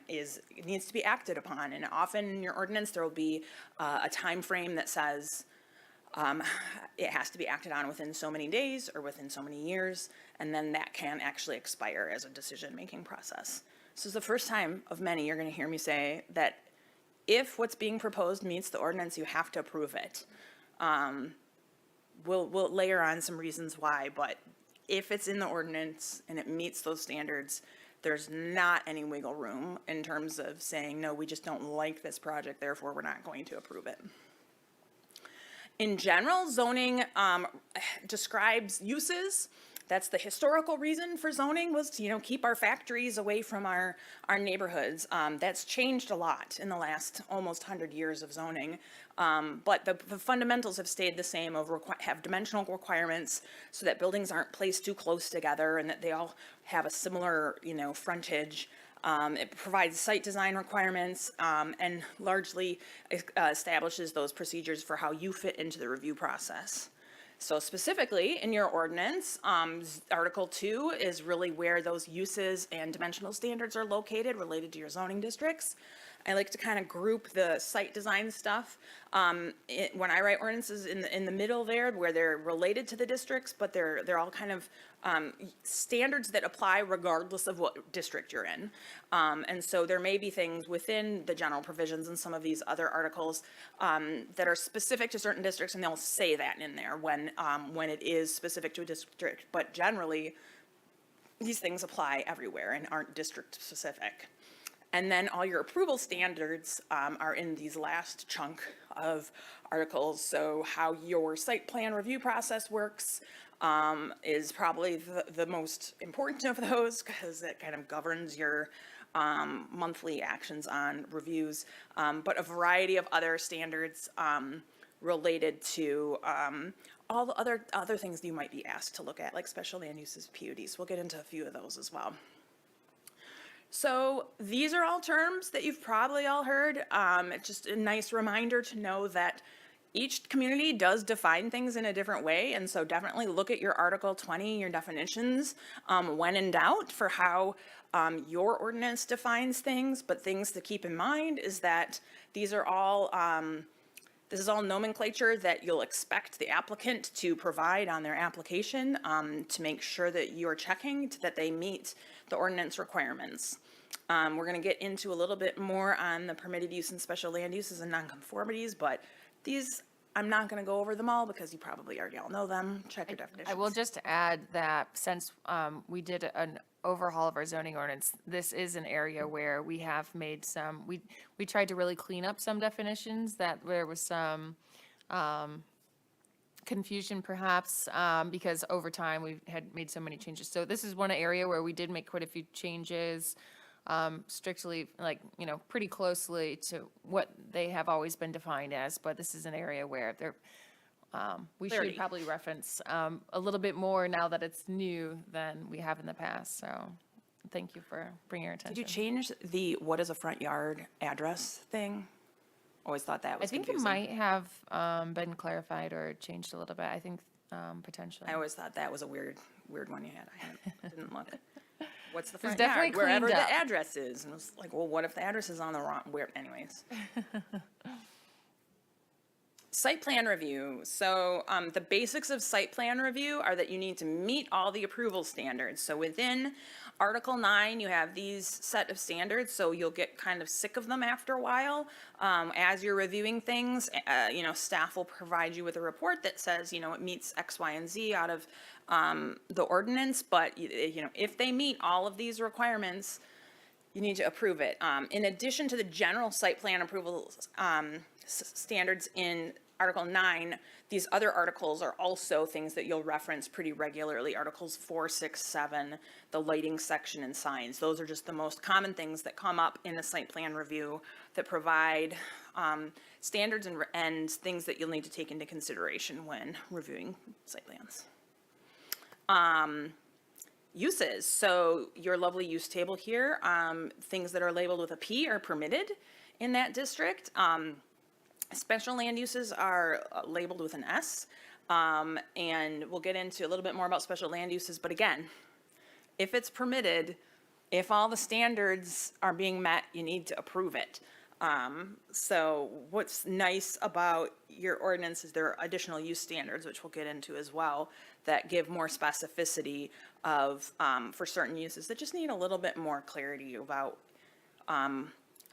it needs to be acted upon. And often in your ordinance, there will be a time frame that says it has to be acted on within so many days or within so many years, and then that can actually expire as a decision-making process. So it's the first time of many you're going to hear me say that if what's being proposed meets the ordinance, you have to approve it. We'll layer on some reasons why, but if it's in the ordinance and it meets those standards, there's not any wiggle room in terms of saying, no, we just don't like this project, therefore we're not going to approve it. In general, zoning describes uses That's the historical reason for zoning was to, keep our factories away from our neighborhoods. That's changed a lot in the last almost 100 years of zoning. But the fundamentals have stayed the same of have dimensional requirements so that buildings aren't placed too close together and that they all have a similar, frontage. It provides site design requirements and largely establishes those procedures for how you fit into the review process. So specifically in your ordinance, Article 2 is really where those uses and dimensional standards are located related to your zoning districts. I like to kind of group the site design stuff. When I write ordinances in the middle there, where they're related to the districts, but they're all kind of standards that apply regardless of what district you're in. And so there may be things within the general provisions in some of these other articles that are specific to certain districts, and they'll say that in there when it is specific to a district. But generally, these things apply everywhere and aren't district specific. And then all your approval standards are in these last chunk of articles. So how your site plan review process works is probably the most important of those, because it kind of governs your monthly actions on reviews. But a variety of other standards related to all the other things you might be asked to look at, like special land uses, PUDs. We'll get into a few of those as well. So these are all terms that you've probably all heard. It's just a nice reminder to know that each community does define things in a different way, and so definitely look at your Article 20, your definitions, when in doubt for how your ordinance defines things. But things to keep in mind is that these are all this is all nomenclature that you'll expect the applicant to provide on their application to make sure that you're checking that they meet the ordinance requirements. We're going to get into a little bit more on the permitted use and special land uses and nonconformities, but these, I'm not going to go over them all because you probably already all know them. Check your definitions. I will just add that since we did an overhaul of our zoning ordinance, this is an area where we have made some, we tried to really clean up some definitions that there was some confusion perhaps, because over time we had made so many changes. So this is one area where we did make quite a few changes, strictly pretty closely to what they have always been defined as, but this is an area where there, we should Clarity. probably reference a little bit more now that it's new than we have in the past, so thank you for bringing your attention. Did you change the what is a front yard address thing? Always thought that I was think it confusing. might have been clarified or changed a little bit, I think potentially. I always thought that was a weird one you had. I didn't look. What's the was front definitely yard? Wherever cleaned up. the address is. And it was like, well, what if the address is on the wrong, anyways. Site plan review. So the basics of site plan review are that you need to meet all the approval standards. So within Article 9, you have these set of standards, so you'll get kind of sick of them after a while. As you're reviewing things, staff will provide you with a report that says, it meets X, Y, and Z out of the ordinance, but, if they meet all of these requirements, you need to approve it. In addition to the general site plan approval standards in Article 9, these other articles are also things that you'll reference pretty regularly. Articles 4, 6, 7, the lighting section and signs. Those are just the most common things that come up in a site plan review that provide standards and things that you'll need to take into consideration when reviewing site plans. Uses. So your lovely use table here, things that are labeled with a P are permitted in that district. Special land uses are labeled with an S, and we'll get into a little bit more about special land uses, but again, if it's permitted, if all the standards are being met, you need to approve it. So what's nice about your ordinance is there are additional use standards, which we'll get into as well, that give more specificity of, for certain uses that just need a little bit more clarity about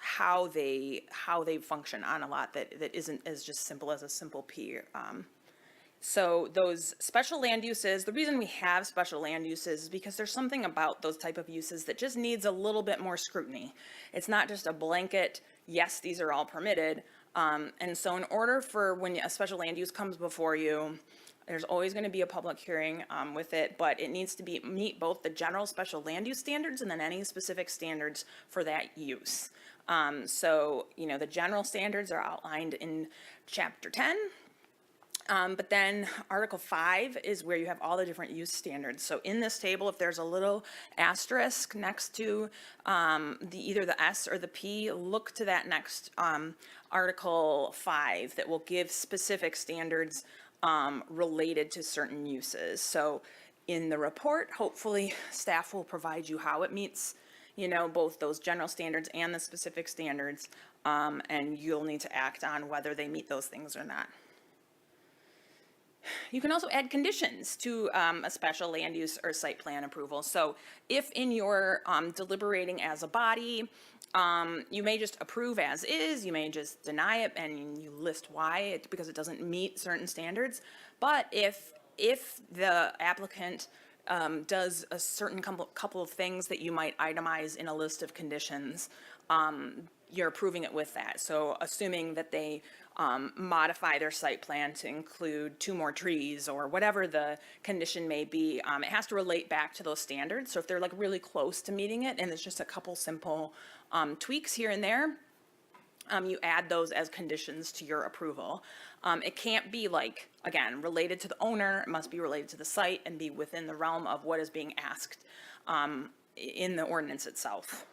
how they function on a lot that isn't as just simple as a simple P. So those special land uses, the reason we have special land uses is because there's something about those type of uses that just needs a little bit more scrutiny. It's not just a blanket, yes, these are all permitted. And so in order for when a special land use comes before you, There's always going to be a public hearing with it, but it needs to meet both the general special land use standards and then any specific standards for that use. So, you know, the general standards are outlined in Chapter 10. But then Article 5 is where you have all the different use standards. So in this table, if there's a little asterisk next to either the S or the P, look to that next Article 5 that will give specific standards related to certain uses. So in the report, hopefully staff will provide you how it meets, you know, both those general standards and the specific standards, and you'll need to act on whether they meet those things or not. You can also add conditions to a special land use or site plan approval. So if in your deliberating as a body, you may just approve as is, you may just deny it and you list why, because it doesn't meet certain standards. But if the applicant does a certain couple of things that you might itemize in a list of conditions, you're approving it with that. So assuming that they modify their site plan to include 2 more trees or whatever the condition may be, it has to relate back to those standards. So if they're like really close to meeting it and it's just a couple simple tweaks here and there, you add those as conditions to your approval. It can't be like, again, related to the owner, it must be related to the site and be within the realm of what is being asked in the ordinance itself.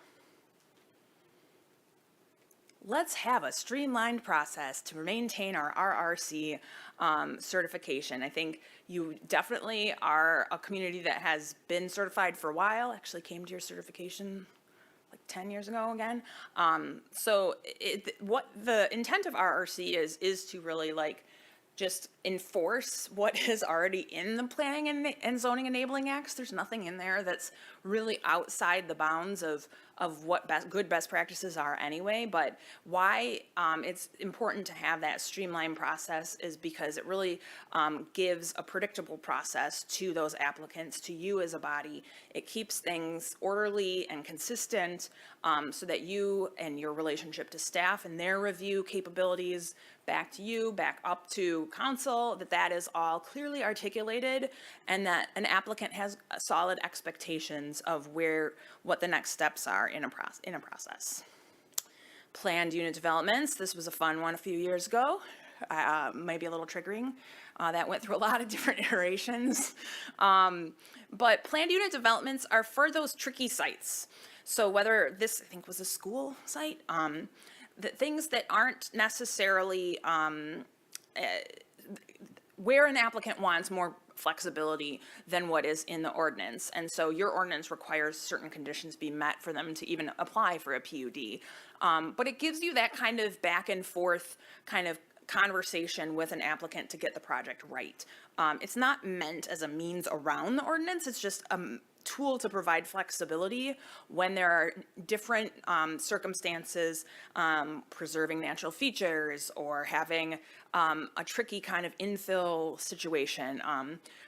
Let's have a streamlined process to maintain our RRC certification. I think you definitely are a community that has been certified for a while, actually came to your certification like 10 years ago again. So what the intent of RRC is to really like just enforce what is already in the Planning and Zoning Enabling Acts. There's nothing in there that's really outside the bounds of what good best practices are anyway. But why it's important to have that streamlined process is because it really gives a predictable process to those applicants, to you as a body. It keeps things orderly and consistent so that you and your relationship to staff and their review capabilities back to you, back up to council, that is all clearly articulated and that an applicant has solid expectations of what the next steps are in a process. Planned unit developments, this was a fun one a few years ago, maybe a little triggering. That went through a lot of different iterations. But planned unit developments are for those tricky sites. So whether this, I think, was a school site, the things that aren't necessarily where an applicant wants more flexibility than what is in the ordinance. And so your ordinance requires certain conditions be met for them to even apply for a PUD. But it gives you that kind of back and forth kind of conversation with an applicant to get the project right. It's not meant as a means around the ordinance, it's just a tool to provide flexibility when there are different circumstances, preserving natural features or having a tricky kind of infill situation.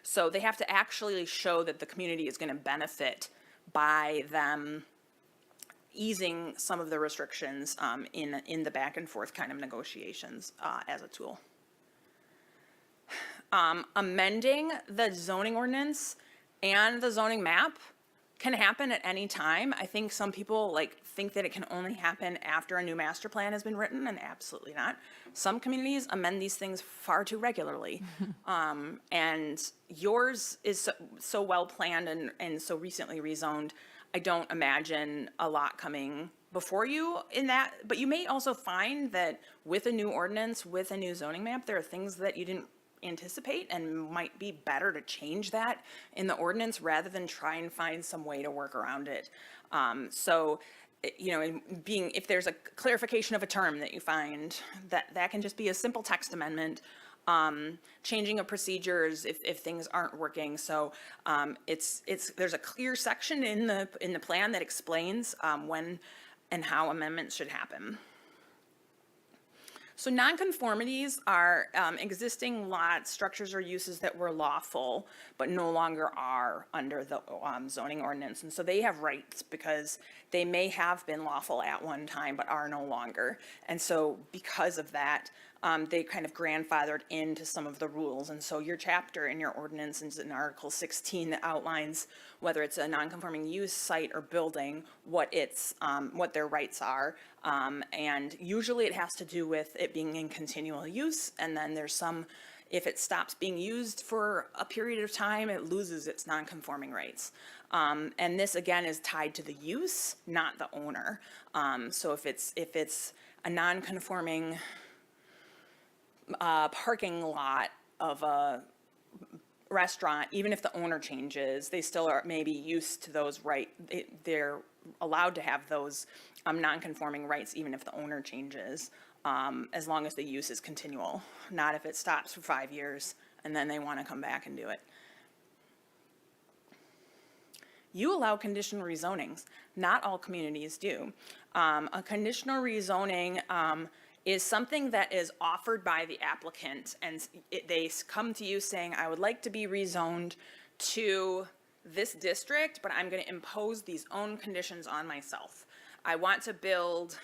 So they have to actually show that the community is going to benefit by them easing some of the restrictions in the back and forth kind of negotiations as a tool. Amending the zoning ordinance and the zoning map can happen at any time. I think some people think that it can only happen after a new master plan has been written, and absolutely not. Some communities amend these things far too regularly. And yours is so well planned and so recently rezoned. I don't imagine a lot coming before you in that, but you may also find that with a new ordinance, with a new zoning map, there are things that you didn't anticipate and might be better to change that in the ordinance rather than try and find some way to work around it. So, you know, if there's a clarification of a term that you find, that can just be a simple text amendment, changing of procedures if things aren't working. So there's a clear section in the plan that explains when and how amendments should happen. So nonconformities are existing lots, structures, or uses that were lawful but no longer are under the zoning ordinance. And so they have rights because they may have been lawful at one time but are no longer. And so because of that, they kind of grandfathered into some of the rules. And so your chapter in your ordinance is in Article 16 that outlines whether it's a non-conforming use, site, or building, what their rights are. And usually it has to do with it being in continual use, and then there's some, if it stops being used for a period of time, it loses its non-conforming rights. And this, again, is tied to the use, not the owner. So if it's a non-conforming parking lot of a restaurant, even if the owner changes, they still are maybe used to those they're allowed to have those non-conforming rights even if the owner changes, as long as the use is continual, not if it stops for 5 years and then they want to come back and do it. You allow conditional rezonings. Not all communities do. A conditional rezoning is something that is offered by the applicant, and they come to you saying, I would like to be rezoned to this district, but I'm going to impose these own conditions on myself. I want to build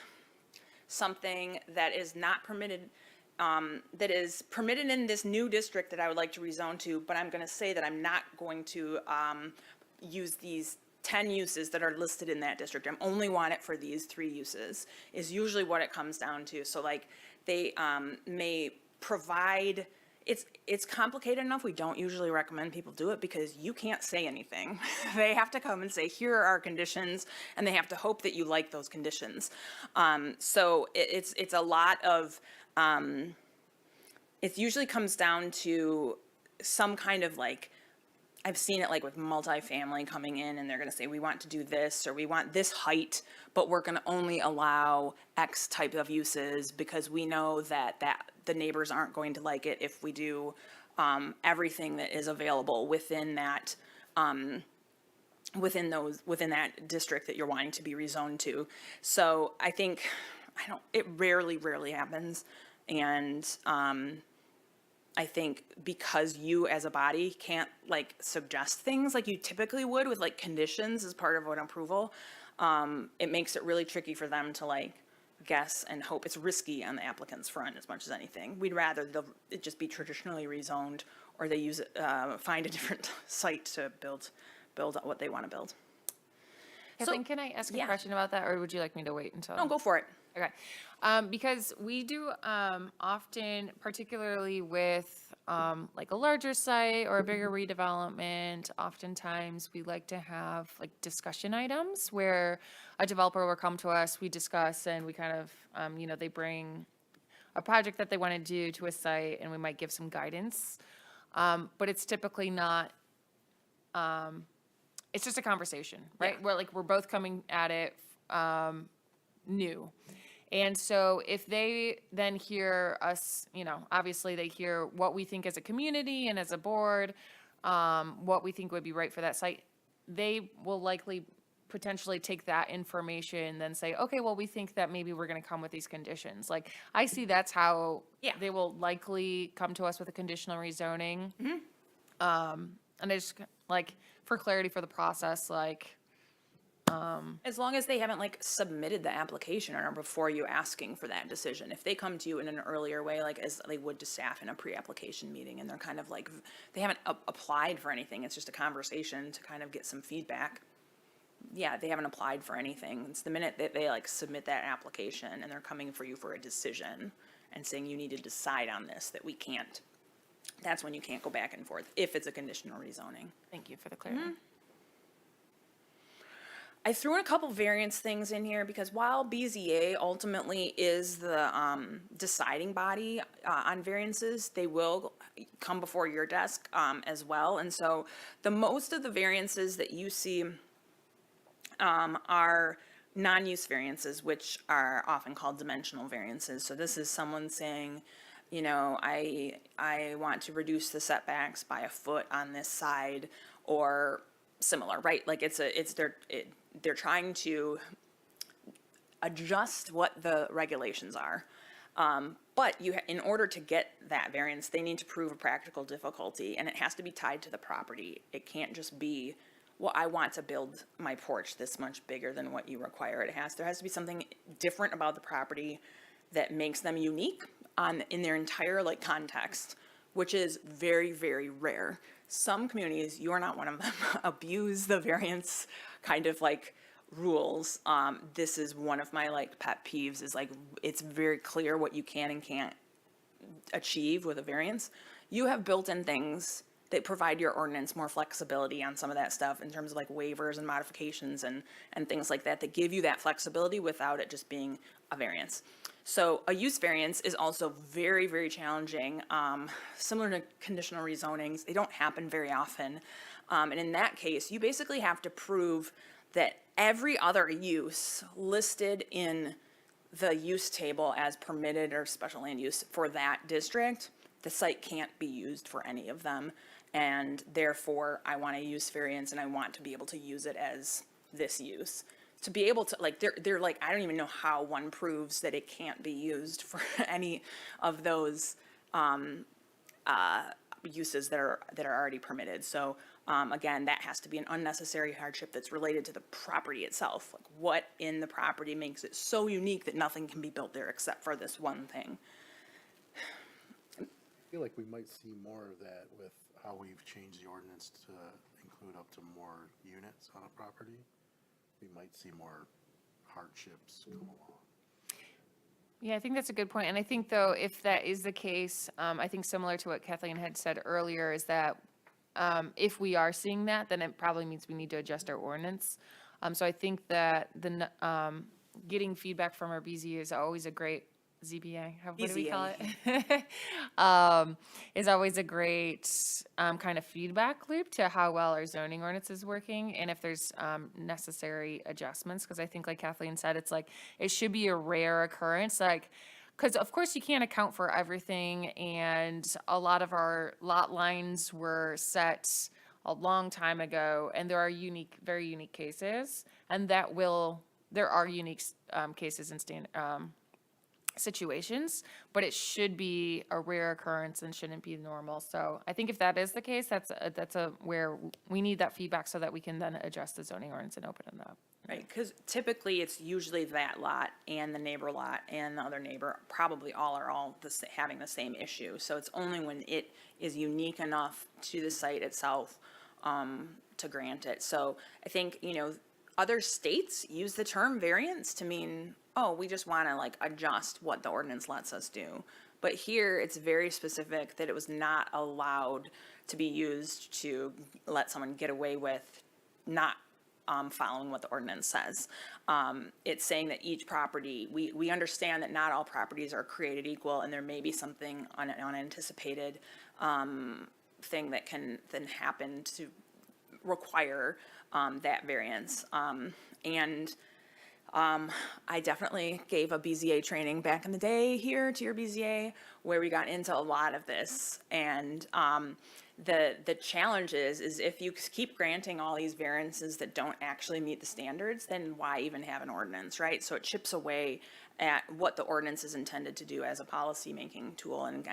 something that is not permitted, that is permitted in this new district that I would like to rezone to, but I'm going to say that I'm not going to use these 10 uses that are listed in that district. I only want it for these 3 uses, is usually what it comes down to. So like they may provide, it's complicated enough. We don't usually recommend people do it because you can't say anything. They have to come and say, here are our conditions, and they have to hope that you like those conditions. So it's a lot of, it usually comes down to some kind of like, I've seen it like with multifamily coming in and they're going to say, we want to do this, or we want this height, but we're going to only allow X type of uses because we know that the neighbors aren't going to like it if we do everything that is available within that within that district that you're wanting to be rezoned to. So I think it rarely happens, and I think because you as a body can't like suggest things like you typically would with like conditions as part of an approval, it makes it really tricky for them to like guess and hope. It's risky on the applicant's front as much as anything. We'd rather it just be traditionally rezoned, or they use it, find a different site to build what they want to build. Kathleen, can I ask a yeah. question about that, or would you like me to wait until? No, go for it. Okay, because we do often, particularly with like a larger site or a bigger redevelopment, oftentimes we like to have like discussion items where a developer will come to us, we discuss, and we kind of, they bring a project that they want to do to a site, and we might give some guidance. But it's typically not, it's just a conversation, right? Yeah. We're both coming at it new. And so if they then hear us, obviously they hear what we think as a community and as a board, what we think would be right for that site, they will likely potentially take that information and then say, okay, well, we think that maybe we're going to come with these conditions. Like, I see that's how they will likely come to us with a conditional rezoning. And I just, like, for clarity for the process, like, as long as they haven't like submitted the application or before you asking for that decision. If they come to you in an earlier way, like as they would to staff in a pre-application meeting, and they're kind of like, they haven't applied for anything, it's just a conversation to kind of get some feedback. Yeah, they haven't applied for anything. It's the minute that they like submit that application and they're coming for you for a decision and saying you need to decide on this, that we can't. That's when you can't go back and forth if it's a conditional rezoning. thank you for the clarity. I threw in a couple variance things in here because while BZA ultimately is the deciding body on variances, they will come before your desk as well. And so the most of the variances that you see are non-use variances, which are often called dimensional variances. So this is someone saying, I want to reduce the setbacks by a foot on this side, or similar, right? Like they're trying to adjust what the regulations are. But in order to get that variance, they need to prove a practical difficulty, and it has to be tied to the property. It can't just be, well, I want to build my porch this much bigger than what you require. There has to be something different about the property that makes them unique, in their entire like context, which is very, very rare. Some communities, you're not one of them, abuse the variance kind of like rules. This is one of my like pet peeves, is like, it's very clear what you can and can't achieve with a variance. You have built-in things that provide your ordinance more flexibility on some of that stuff in terms of like waivers and modifications and things like that give you that flexibility without it just being a variance. So a use variance is also very, very challenging. Similar to conditional rezonings, they don't happen very often. And in that case, you basically have to prove that every other use listed in the use table as permitted or special land use for that district, the site can't be used for any of them. And therefore, I want a use variance and I want to be able to use it as this use. To be able to, like, they're like, I don't even know how one proves that it can't be used for any of those uses that are already permitted. So again, that has to be an unnecessary hardship that's related to the property itself. Like, what in the property makes it so unique that nothing can be built there except for this one thing? I feel like we might see more of that with how we've changed the ordinance to include up to more units on a property. We might see more hardships come along. Yeah, I think that's a good point. And I think, though, if that is the case, I think similar to what Kathleen had said earlier, is that if we are seeing that, then it probably means we need to adjust our ordinance. So I think that getting feedback from our BZA is always a great ZBA, what do we call it? Is always a great kind of feedback loop to how well our zoning ordinance is working, and if there's necessary adjustments, because I think, like Kathleen said, it's like, it should be a rare occurrence, like, because of course you can't account for everything, and a lot of our lot lines were set a long time ago, and there are very unique cases, and there are unique cases and situations, but it should be a rare occurrence and shouldn't be normal. So I think if that is the case, that's where we need that feedback so that we can then adjust the zoning ordinance and open it up. Right, because typically it's usually that lot and the neighbor lot and the other neighbor, probably all having the same issue. So it's only when it is unique enough to the site itself to grant it. So I think, other states use the term variance to mean, oh, we just want to like adjust what the ordinance lets us do. But here it's very specific that it was not allowed to be used to let someone get away with not following what the ordinance says. It's saying that each property, we understand that not all properties are created equal, and there may be something unanticipated thing that can then happen to require that variance. I definitely gave a BZA training back in the day here to your BZA where we got into a lot of this. And the challenge is if you keep granting all these variances that don't actually meet the standards, then why even have an ordinance, right? So it chips away at what the ordinance is intended to do as a policy-making tool. And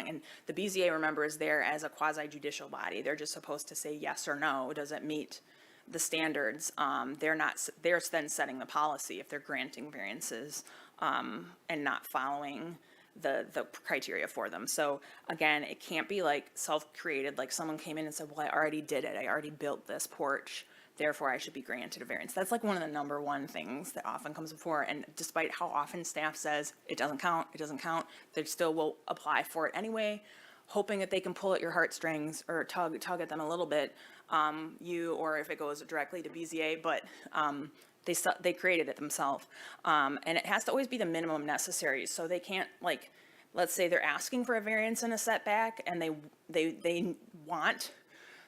the BZA, remember, is there as a quasi-judicial body. They're just supposed to say yes or no. Does it meet the standards? They're then setting the policy if they're granting variances and not following the criteria for them. So again, it can't be like self-created, like someone came in and said, well, I already did it. I already built this porch, therefore I should be granted a variance. That's like one of the number one things that often comes before. And despite how often staff says it doesn't count, they still will apply for it anyway, hoping that they can pull at your heartstrings or tug at them a little bit, or if it goes directly to BZA, but they created it themselves. And it has to always be the minimum necessary. So they can't, like, let's say they're asking for a variance and a setback and they want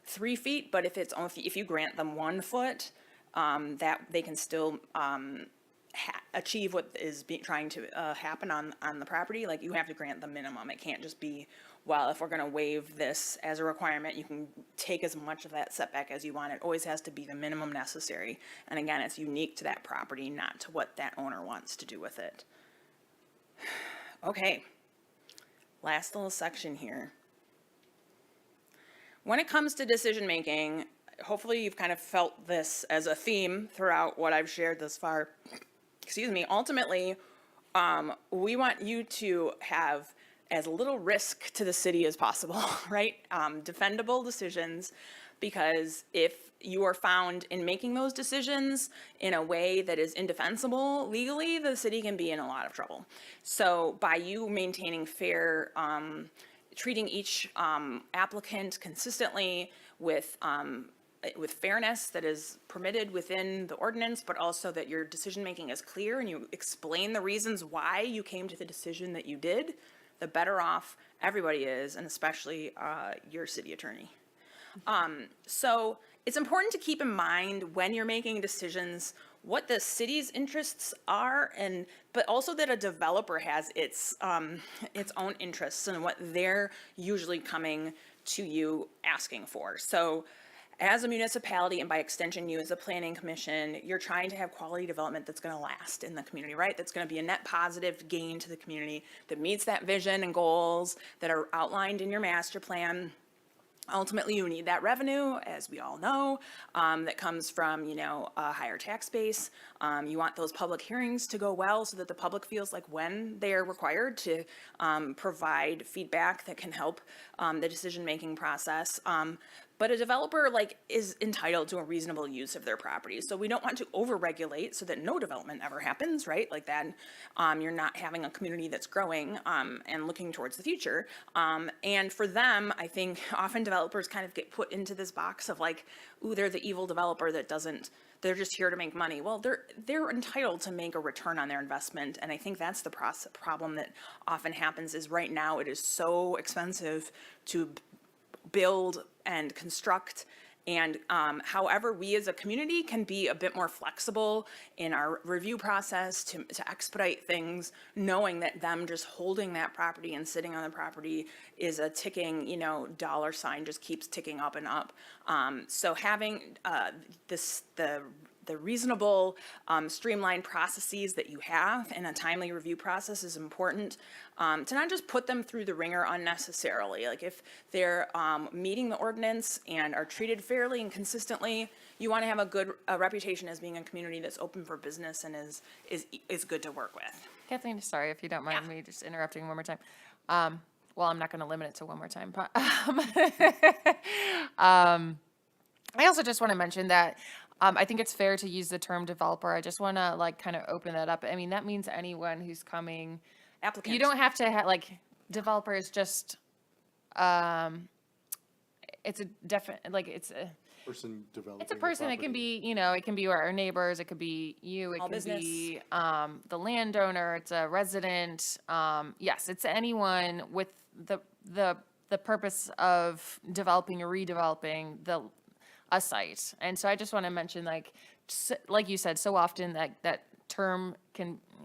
3 feet, but if you grant them 1 foot, that they can still achieve what is trying to happen on the property. Like, you have to grant the minimum. It can't just be, well, if we're going to waive this as a requirement, you can take as much of that setback as you want. It always has to be the minimum necessary. And again, it's unique to that property, not to what that owner wants to do with it. Okay, last little section here. When it comes to decision-making, hopefully you've kind of felt this as a theme throughout what I've shared thus far. Excuse me. Ultimately, we want you to have as little risk to the city as possible, right? Defendable decisions, because if you are found in making those decisions in a way that is indefensible legally, the city can be in a lot of trouble. So by you maintaining fair, treating each applicant consistently with fairness that is permitted within the ordinance, but also that your decision-making is clear and you explain the reasons why you came to the decision that you did, the better off everybody is, and especially your city attorney. So it's important to keep in mind when you're making decisions what the city's interests are, but also that a developer has its own interests and what they're usually coming to you asking for. So as a municipality, and by extension you as a planning commission, you're trying to have quality development that's going to last in the community, right? That's going to be a net positive gain to the community, that meets that vision and goals that are outlined in your master plan. Ultimately, you need that revenue, as we all know, that comes from, a higher tax base. You want those public hearings to go well so that the public feels like when they are required to provide feedback that can help the decision-making process. But a developer is entitled to a reasonable use of their property. So we don't want to overregulate so that no development ever happens, right? Like that, you're not having a community that's growing and looking towards the future. And for them, I think often developers kind of get put into this box of ooh, they're the evil developer that doesn't, they're just here to make money. Well, they're entitled to make a return on their investment. And I think that's the problem that often happens is right now it is so expensive to build and construct. And however, we as a community can be a bit more flexible in our review process to expedite things, knowing that them just holding that property and sitting on the property is a ticking, dollar sign just keeps ticking up and up. So having the reasonable streamlined processes that you have and a timely review process is important, to not just put them through the ringer unnecessarily. If they're meeting the ordinance and are treated fairly and consistently, you want to have a good reputation as being a community that's open for business and is good to work with. Kathleen, sorry if you don't mind me just interrupting one more time. Well, I'm not going to limit it to one more time, but I also just want to mention that I think it's fair to use the term developer. I just want to kind of open that up. I mean, that means anyone who's coming. Applicant. You don't have to have developer is just, it's a definite, it's a Person developing. It's a person. It can be, it can be our neighbors. It could be you. It All can business. be the landowner. It's a resident. Yes, it's anyone with the purpose of developing or redeveloping a site. And so I just want to mention, like you said, so often that term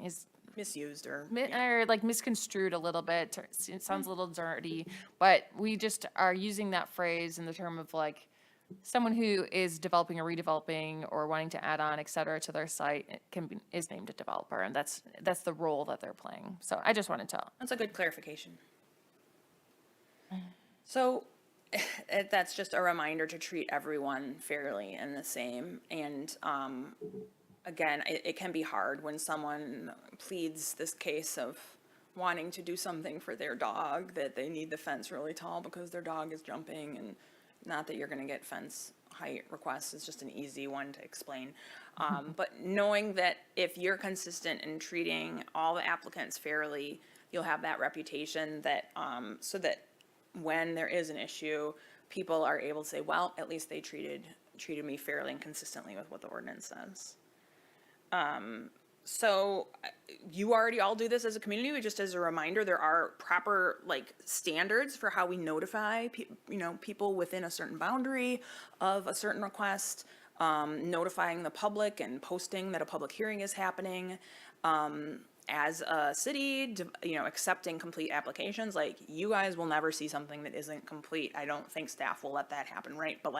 is Misused or misconstrued a little bit. It sounds a little dirty, but we just are using that phrase in the term of someone who is developing or redeveloping or wanting to add on, et cetera, to their site is named a developer, and that's the role that they're playing. So I just wanted to. That's a good clarification. So that's just a reminder to treat everyone fairly and the same. And again, it can be hard when someone pleads this case of wanting to do something for their dog, that they need the fence really tall because their dog is jumping, and not that you're going to get fence height requests. It's just an easy one to explain. But knowing that if you're consistent in treating all the applicants fairly, you'll have that reputation that so that when there is an issue, people are able to say, well, at least they treated me fairly and consistently with what the ordinance says. So you already all do this as a community, but just as a reminder, there are proper standards for how we notify people within a certain boundary of a certain request, notifying the public and posting that a public hearing is happening. As a city, accepting complete applications, you guys will never see something that isn't complete. I don't think staff will let that happen, right? But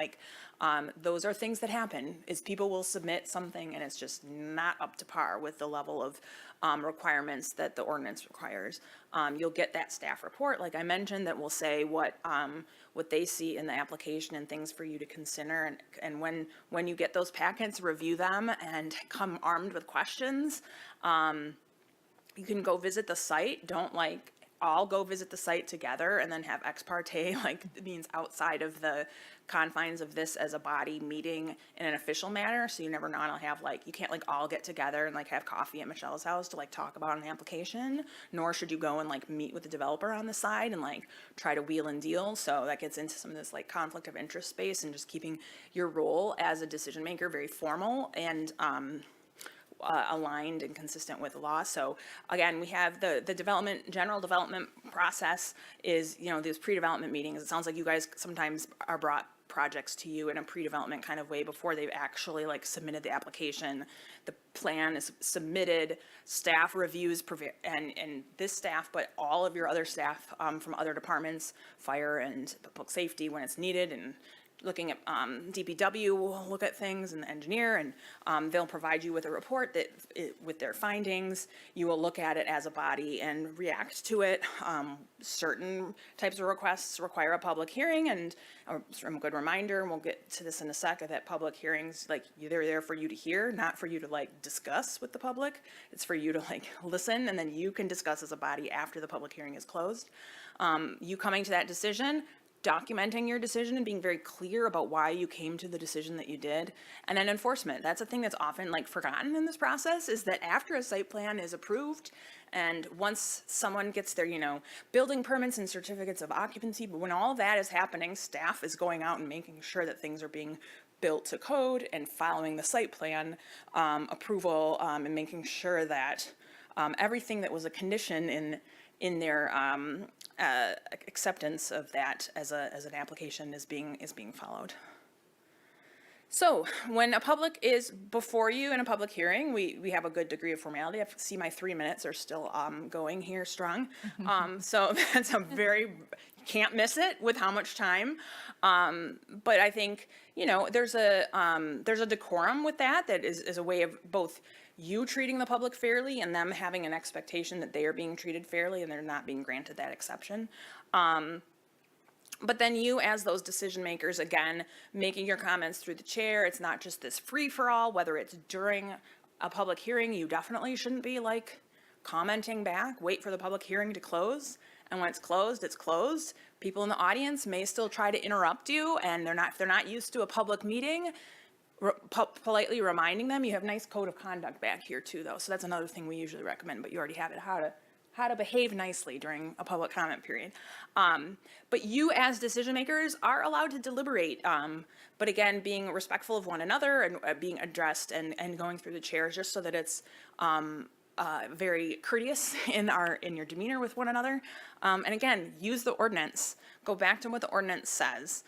those are things that happen, is people will submit something and it's just not up to par with the level of requirements that the ordinance requires. You'll get that staff report, like I mentioned, that will say what they see in the application and things for you to consider. And when you get those packets, review them and come armed with questions. You can go visit the site. Don't all go visit the site together and then have ex parte, like, it means outside of the confines of this as a body meeting in an official manner, so you never not have, like, you can't, like, all get together and, like, have coffee at Michelle's house to, like, talk about an application, nor should you go and, like, meet with the developer on the side and, like, try to wheel and deal. So that gets into some of this, like, conflict of interest space, and just keeping your role as a decision maker very formal and aligned and consistent with the law. So again, we have the general development process is, you know, these pre-development meetings. It sounds like you guys sometimes are brought projects to you in a pre-development kind of way before they've actually, like, submitted the application. The plan is submitted, staff reviews, and this staff, but all of your other staff from other departments, fire and public safety when it's needed, and looking at DPW will look at things, and the engineer, and they'll provide you with a report with their findings. You will look at it as a body and react to it. Certain types of requests require a public hearing, and a good reminder, and we'll get to this in a sec, that public hearings, like, they're there for you to hear, not for you to, like, discuss with the public. It's for you to, like, listen, and then you can discuss as a body after the public hearing is closed. You coming to that decision, documenting your decision and being very clear about why you came to the decision that you did. And then enforcement. That's a thing that's often, like, forgotten in this process, is that after a site plan is approved, and once someone gets their, you know, building permits and certificates of occupancy, but when all that is happening, staff is going out and making sure that things are being built to code and following the site plan approval, and making sure that everything that was a condition in their acceptance of that as an application is being followed. So when a public is before you in a public hearing, we have a good degree of formality. I see my 3 minutes are still going here strong. So that's a very, you can't miss it with how much time. But I think, you know, there's a decorum with that is a way of both you treating the public fairly and them having an expectation that they are being treated fairly and they're not being granted that exception. But then you, as those decision makers, again, making your comments through the chair. It's not just this free-for-all, whether it's during a public hearing. You definitely shouldn't be, like, commenting back. Wait for the public hearing to close, and when it's closed, it's closed. People in the audience may still try to interrupt you, and if they're not used to a public meeting, politely reminding them. You have a nice code of conduct back here too, though, so that's another thing we usually recommend, but you already have it, how to behave nicely during a public comment period. But you, as decision makers, are allowed to deliberate, but again, being respectful of one another and being addressed and going through the chairs, just so that it's very courteous in your demeanor with one another. And again, use the ordinance. Go back to what the ordinance says,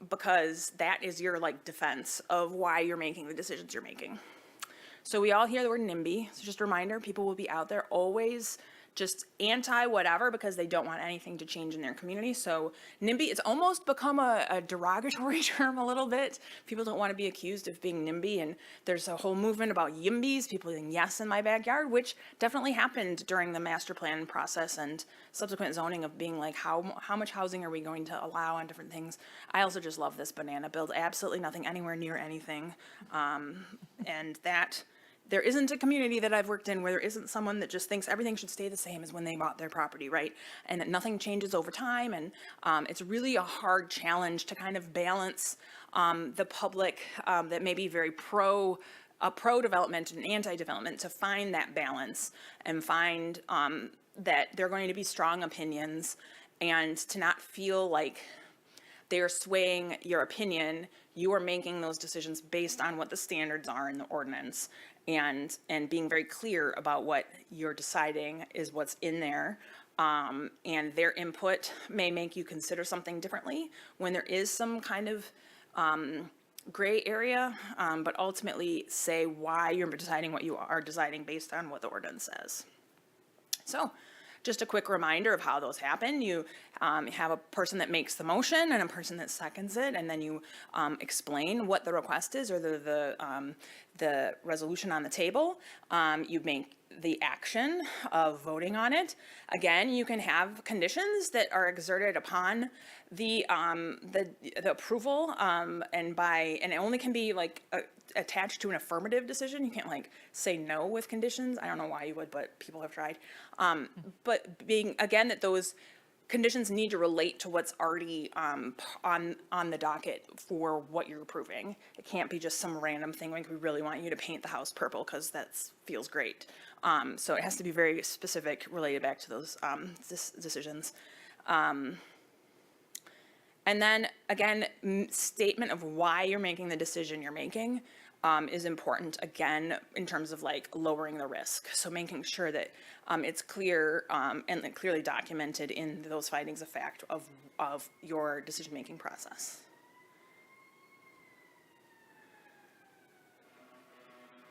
because that is your, like, defense of why you're making the decisions you're making. So we all hear the word NIMBY. So just a reminder, people will be out there always just anti-whatever because they don't want anything to change in their community. So NIMBY, it's almost become a derogatory term a little bit. People don't want to be accused of being NIMBY, and there's a whole movement about YIMBYs, people saying yes in my backyard, which definitely happened during the master plan process and subsequent zoning of being like, how much housing are we going to allow on different things. I also just love this banana build, absolutely nothing anywhere near anything. And that, there isn't a community that I've worked in where there isn't someone that just thinks everything should stay the same as when they bought their property, right? And that nothing changes over time. And it's really a hard challenge to kind of balance the public that may be very pro-development and anti-development, to find that balance and find that there are going to be strong opinions, and to not feel like they're swaying your opinion. You are making those decisions based on what the standards are in the ordinance, and being very clear about what you're deciding is what's in there. And their input may make you consider something differently when there is some kind of gray area, but ultimately say why you're deciding what you are deciding based on what the ordinance says. So, just a quick reminder of how those happen. You have a person that makes the motion and a person that seconds it, and then you explain what the request is, or the resolution on the table. You make the action of voting on it. Again, you can have conditions that are exerted upon the approval, and it only can be like attached to an affirmative decision. You can't like say no with conditions. I don't know why you would, but people have tried. But being, again, that those conditions need to relate to what's already on the docket for what you're approving. It can't be just some random thing like we really want you to paint the house purple because that feels great. So it has to be very specific, related back to those decisions. And then again, statement of why you're making the decision you're making is important, again, in terms of like lowering the risk. So making sure that it's clear and like, clearly documented in those findings of fact of your decision-making process.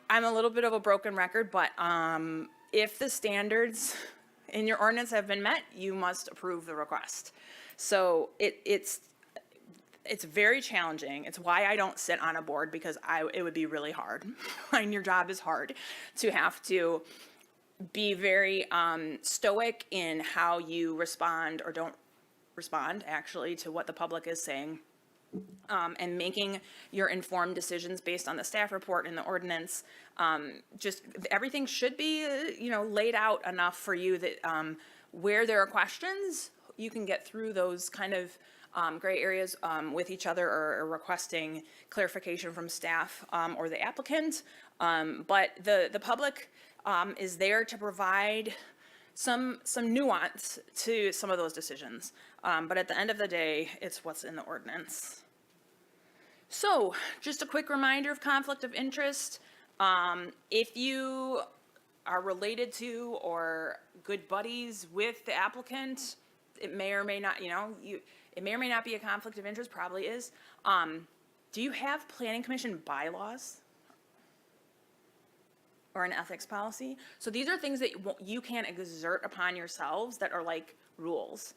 I'm a little bit of a broken record, but if the standards in your ordinance have been met, you must approve the request. So it's very challenging. It's why I don't sit on a board, because it would be really hard. And your job is hard to have to be very stoic in how you respond or don't respond actually to what the public is saying. And making your informed decisions based on the staff report and the ordinance. Just everything should be, laid out enough for you that where there are questions, you can get through those kind of gray areas with each other or requesting clarification from staff or the applicant. But the public is there to provide some nuance to some of those decisions. But at the end of the day, it's what's in the ordinance. So just a quick reminder of conflict of interest. If you are related to or good buddies with the applicant, it may or may not, it may or may not be a conflict of interest, probably is. Do you have planning commission bylaws? Or an ethics policy? So these are things that you can exert upon yourselves that are like rules.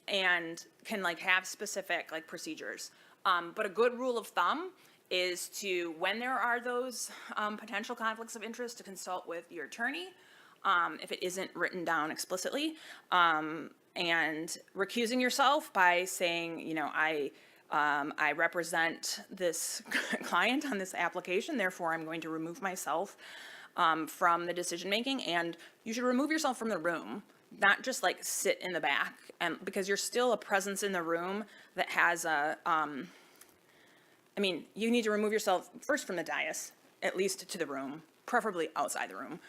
And can like have specific like procedures. But a good rule of thumb is to, when there are those potential conflicts of interest, to consult with your attorney if it isn't written down explicitly, and recusing yourself by saying, I represent this client on this application, therefore I'm going to remove myself from the decision making, and you should remove yourself from the room. Not just like sit in the back, and because you're still a presence in the room that has a, you need to remove yourself first from the dais, at least to the room, preferably outside the room,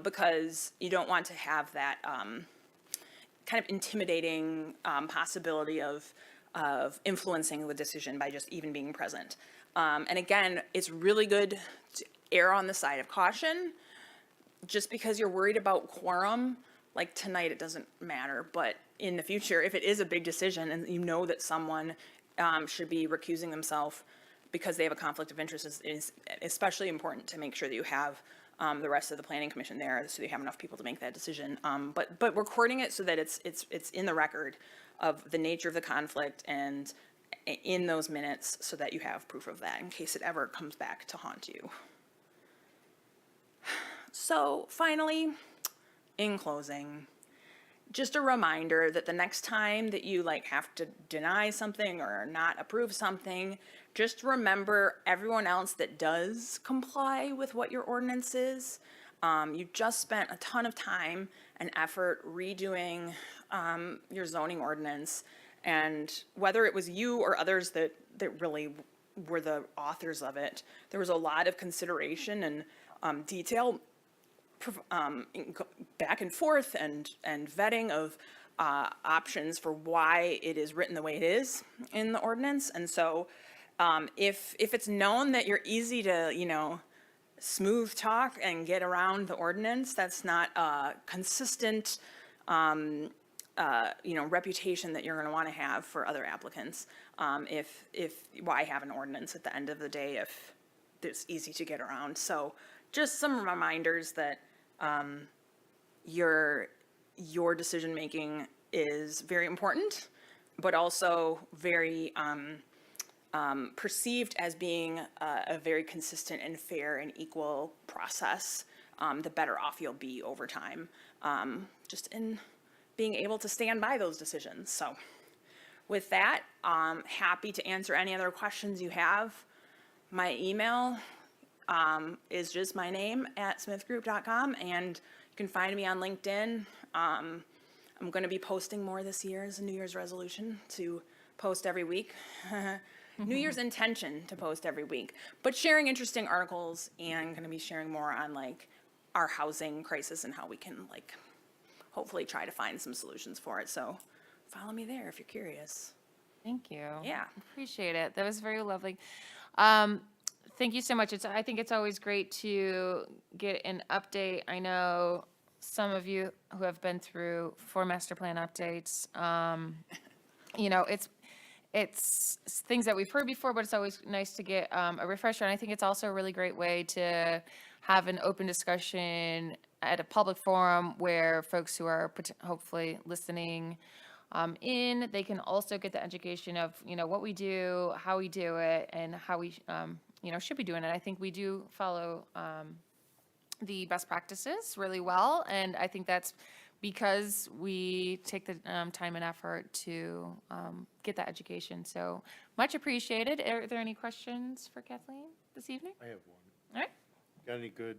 because you don't want to have that kind of intimidating possibility of influencing the decision by just even being present. And again, it's really good to err on the side of caution. Just because you're worried about quorum, like tonight it doesn't matter, but in the future, if it is a big decision and you know that someone should be recusing themselves because they have a conflict of interest, is especially important to make sure that you have the rest of the planning commission there, so you have enough people to make that decision. But recording it so that it's in the record of the nature of the conflict and in those minutes, so that you have proof of that in case it ever comes back to haunt you. So finally, in closing, just a reminder that the next time that you have to deny something or not approve something, just remember everyone else that does comply with what your ordinance is. You just spent a ton of time and effort redoing your zoning ordinance, and whether it was you or others that really were the authors of it, there was a lot of consideration and detail back and forth and vetting of options for why it is written the way it is in the ordinance. And so if it's known that you're easy to, smooth talk and get around the ordinance, that's not a consistent, reputation that you're going to want to have for other applicants. Why have an ordinance at the end of the day if it's easy to get around? So just some reminders that your decision making is very important, but also very perceived as being a very consistent and fair and equal process. The better off you'll be over time, just in being able to stand by those decisions. So with that, happy to answer any other questions you have. My email is just my name at smithgroup.com, and you can find me on LinkedIn. I'm going to be posting more this year as a New Year's resolution to post every week. New Year's intention to post every week, but sharing interesting articles, and going to be sharing more on like our housing crisis and how we can like hopefully try to find some solutions for it. So follow me there if you're curious. Thank you. Yeah. Appreciate it. That was very lovely. Thank you so much. I think it's always great to get an update. I know some of you who have been through 4 master plan updates, you know, it's things that we've heard before, but it's always nice to get a refresher. And I think it's also a really great way to have an open discussion at a public forum where folks who are hopefully listening they can also get the education of, you know, what we do, how we do it, and how we, you know, should be doing it. I think we do follow the best practices really well, and I think that's because we take the time and effort to get that education. So much appreciated. Are there any questions for Kathleen this evening? I have one. All right. Got any good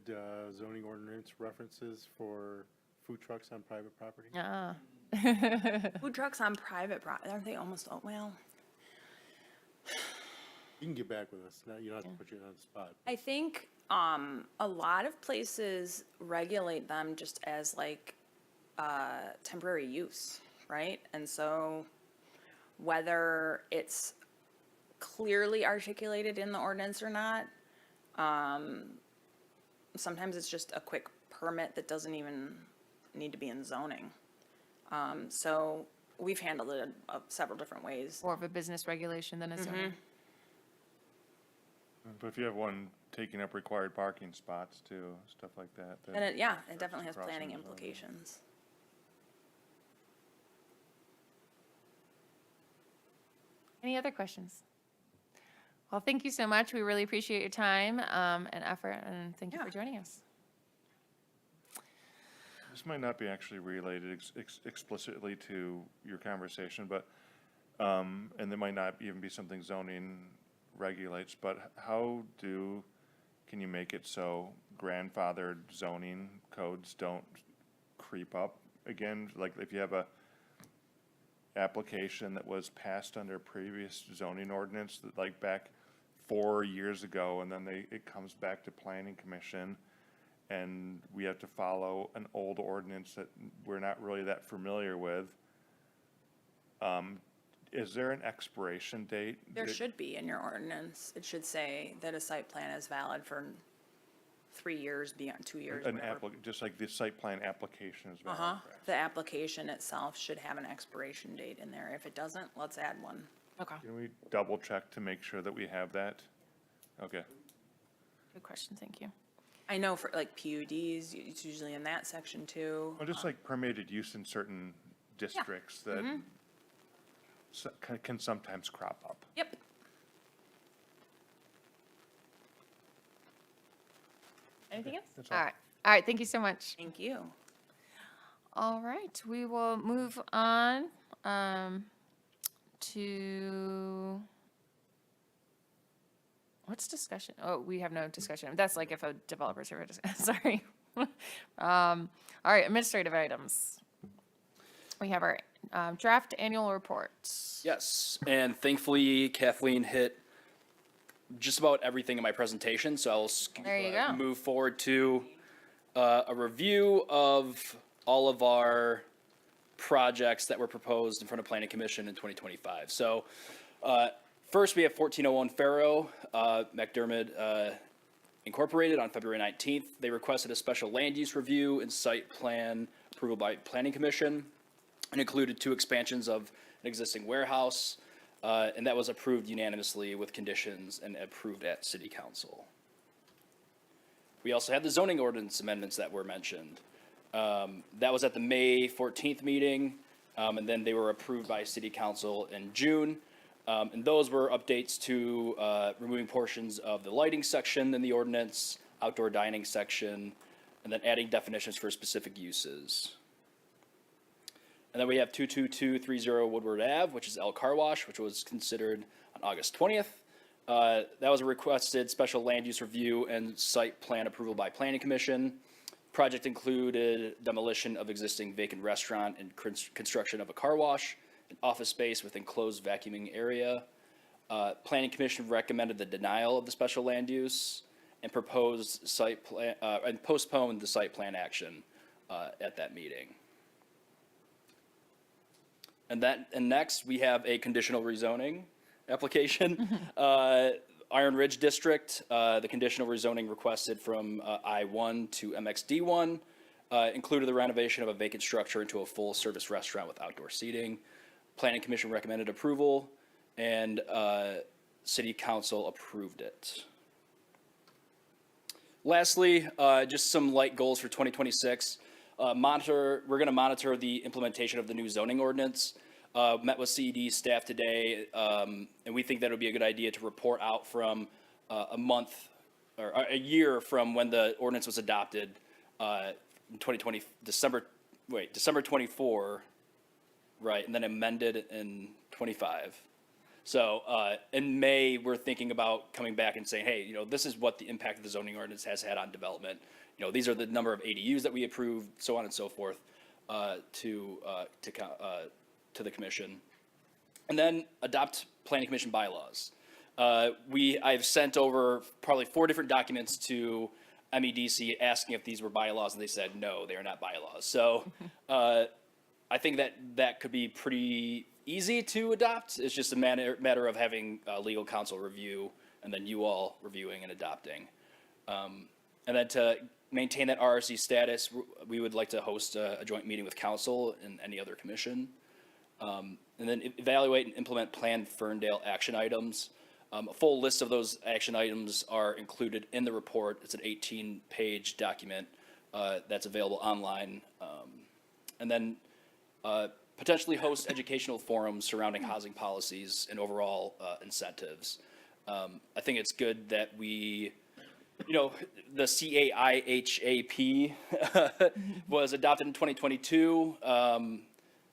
zoning ordinance references for food trucks on private property? Food trucks on private property, aren't they almost, well, You can get back with us. Now, you don't have to put you on the spot. I think a lot of places regulate them just as like temporary use, right? And so whether it's clearly articulated in the ordinance or not, sometimes it's just a quick permit that doesn't even need to be in zoning. So we've handled it several different ways. More of a business regulation than a zoning. But if you have one taking up required parking spots too, stuff like that. And it definitely has crossing planning the zoning. implications. Any other questions? Well, thank you so much. We really appreciate your time and effort, and thank you for Yeah. joining us. This might not be actually related explicitly to your conversation, but, and there might not even be something zoning regulates, but can you make it so grandfathered zoning codes don't creep up again? Like if you have a application that was passed under a previous zoning ordinance that like back 4 years ago, and then it comes back to planning commission, and we have to follow an old ordinance that we're not really that familiar with. Is there an expiration date? There that- should be in your ordinance. It should say that a site plan is valid for 3 years, beyond 2 years, whatever. Just like the site plan application is valid. correct? The application itself should have an expiration date in there. If it doesn't, let's add one. Okay. Can we double check to make sure that we have that? Okay. Good question. Thank you. I know for like PUDs, it's usually in that section too. Well, just like permitted use in certain districts that can sometimes crop up. Yep. Anything else? That's All all. right. All right. Thank you so much. Thank you. All right. We will move on to what's discussion? Oh, we have no discussion. That's like if a developer's here. Sorry. All right. Administrative items. We have our draft annual reports. Yes, and thankfully Kathleen hit just about everything in my presentation, so I'll There you go. move forward to a review of all of our projects that were proposed in front of Planning Commission in 2025. So first we have 1401 Faro, McDermott Incorporated on February 19th. They requested a special land use review and site plan approval by Planning Commission, and included 2 expansions of an existing warehouse, and that was approved unanimously with conditions and approved at City Council. We also had the zoning ordinance amendments that were mentioned. That was at the May 14th meeting, and then they were approved by City Council in June. And those were updates to removing portions of the lighting section in the ordinance, outdoor dining section, and then adding definitions for specific uses. And then we have 22230 Woodward Ave, which is El Car Wash, which was considered on August 20th. That was a requested special land use review and site plan approval by Planning Commission. Project included demolition of existing vacant restaurant and construction of a car wash, an office space with enclosed vacuuming area. Planning Commission recommended the denial of the special land use and proposed site plan, and postponed the site plan action at that meeting. And next, we have a conditional rezoning application. Iron Ridge District, the conditional rezoning requested from I-1 to MXD1 included the renovation of a vacant structure into a full-service restaurant with outdoor seating. Planning Commission recommended approval, and City Council approved it. Lastly, just some light goals for 2026. We're going to monitor the implementation of the new zoning ordinance. Met with CED staff today, and we think that it would be a good idea to report out from a month or a year from when the ordinance was adopted, in 2020, December 24, right, and then amended in 25. So in May, we're thinking about coming back and saying, hey, this is what the impact of the zoning ordinance has had on development. These are the number of ADUs that we approved, so on and so forth, to the commission. And then adopt Planning Commission bylaws. I've sent over probably 4 different documents to MEDC asking if these were bylaws, and they said, no, they are not bylaws. So I think that could be pretty easy to adopt. It's just a matter of having legal counsel review, and then you all reviewing and adopting. And then to maintain that RRC status, we would like to host a joint meeting with council and any other commission. And then evaluate and implement planned Ferndale action items. A full list of those action items are included in the report. It's an 18-page document that's available online. And then potentially host educational forums surrounding housing policies and overall incentives. I think it's good that we, the CAIHAP was adopted in 2022,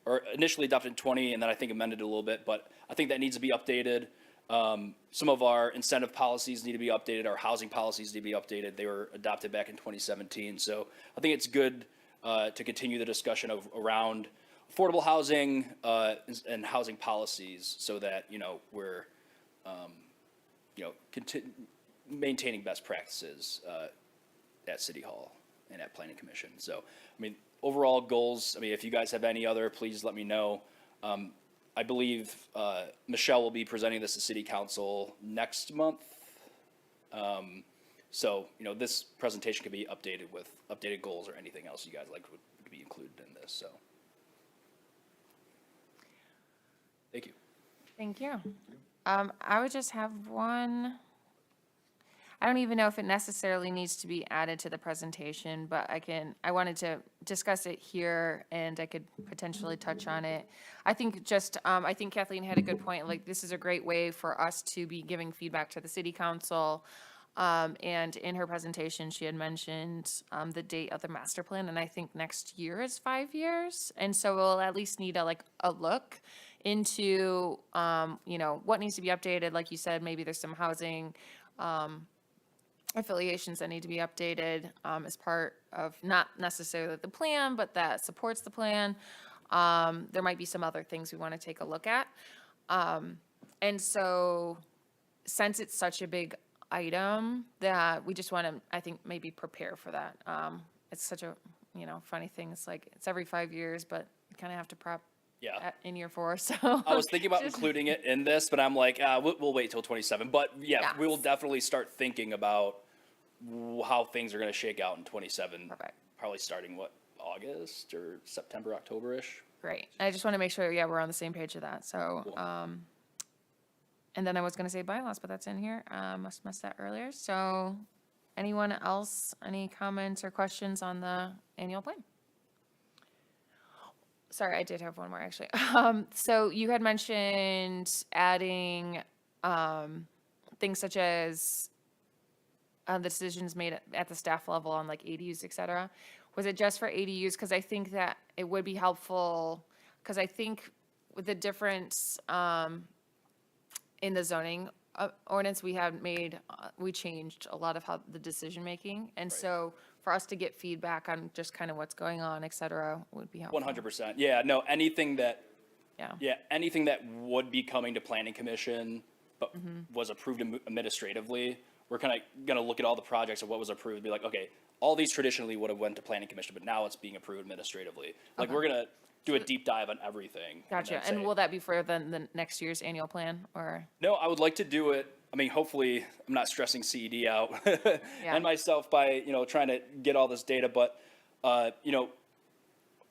or initially adopted in 20, and then I think amended a little bit, but I think that needs to be updated. Some of our incentive policies need to be updated, our housing policies need to be updated. They were adopted back in 2017, so I think it's good to continue the discussion around affordable housing and housing policies, so that we're maintaining best practices at City Hall and at Planning Commission. So overall goals, if you guys have any other, please let me know. I believe Michelle will be presenting this to City Council next month. So this presentation can be updated with updated goals or anything else you guys like would be included in this. So thank you. Thank you. I would just have one. I don't even know if it necessarily needs to be added to the presentation, but I wanted to discuss it here, and I could potentially touch on it. I think I think Kathleen had a good point. Like, this is a great way for us to be giving feedback to the city council. And in her presentation, she had mentioned the date of the master plan, and I think next year is 5 years. And so we'll at least need a look into, what needs to be updated. Like you said, maybe there's some housing affiliations that need to be updated as part of not necessarily the plan, but that supports the plan. There might be some other things we want to take a look at. And so since it's such a big item that we just want to, I think, maybe prepare for that. It's such a, funny thing. It's like, it's every 5 years, but you kind of have to prep in year 4, so. I was thinking about including it in this, but I'm like, we'll wait till 27. But yeah, we will definitely start thinking about how things are going to shake out in 27. Perfect. Probably starting August or September, October-ish. Great. I just want to make sure, we're on the same page of that. So, Cool. And then I was going to say bylaws, but that's in here. Must missed that earlier. So anyone else, any comments or questions on the annual plan? Sorry, I did have one more actually. So you had mentioned adding things such as the decisions made at the staff level on like ADUs, et cetera. Was it just for ADUs? Because I think that it would be helpful, because I think with the difference in the zoning ordinance we had made, we changed a lot of how the decision-making. And so for us to get feedback on just kind of what's going on, et cetera, would be helpful. 100%. Yeah, no, anything that Yeah. anything that would be coming to planning commission, but was approved administratively, we're kind of going to look at all the projects of what was approved and be like, okay, all these traditionally would have went to planning commission, but now it's being approved administratively. Like, we're going to do a deep dive on everything. Gotcha. then And say- will that be for the next year's annual plan, or? No, I would like to do it. I mean, hopefully, I'm not stressing CED out Yeah. and myself by, trying to get all this data, but,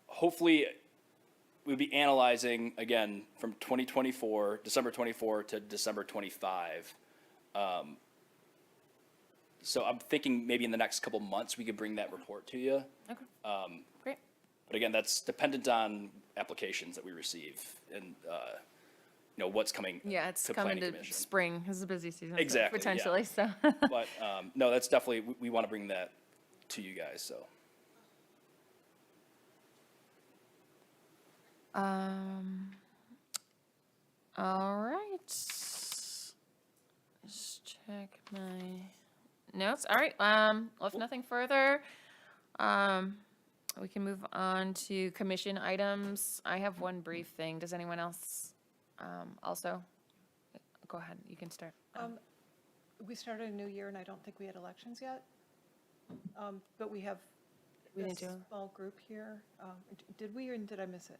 hopefully we'll be analyzing again from 2024, December 24 to December 25. So I'm thinking maybe in the next couple months, we could bring that report to you. Okay. Great. But again, that's dependent on applications that we receive and, what's coming Yeah, it's to coming planning to commission. spring. This is a busy season. so Exactly, yeah. Potentially, so. But, no, that's definitely, we want to bring that to you guys, so. All right. Just check my notes. All right, well, if nothing further, we can move on to commission items. I have one brief thing. Does anyone else, also? Go ahead, you can start. We started a new year, and I don't think we had elections yet. But we have We this didn't do it? small group here. Did we, or did I miss it?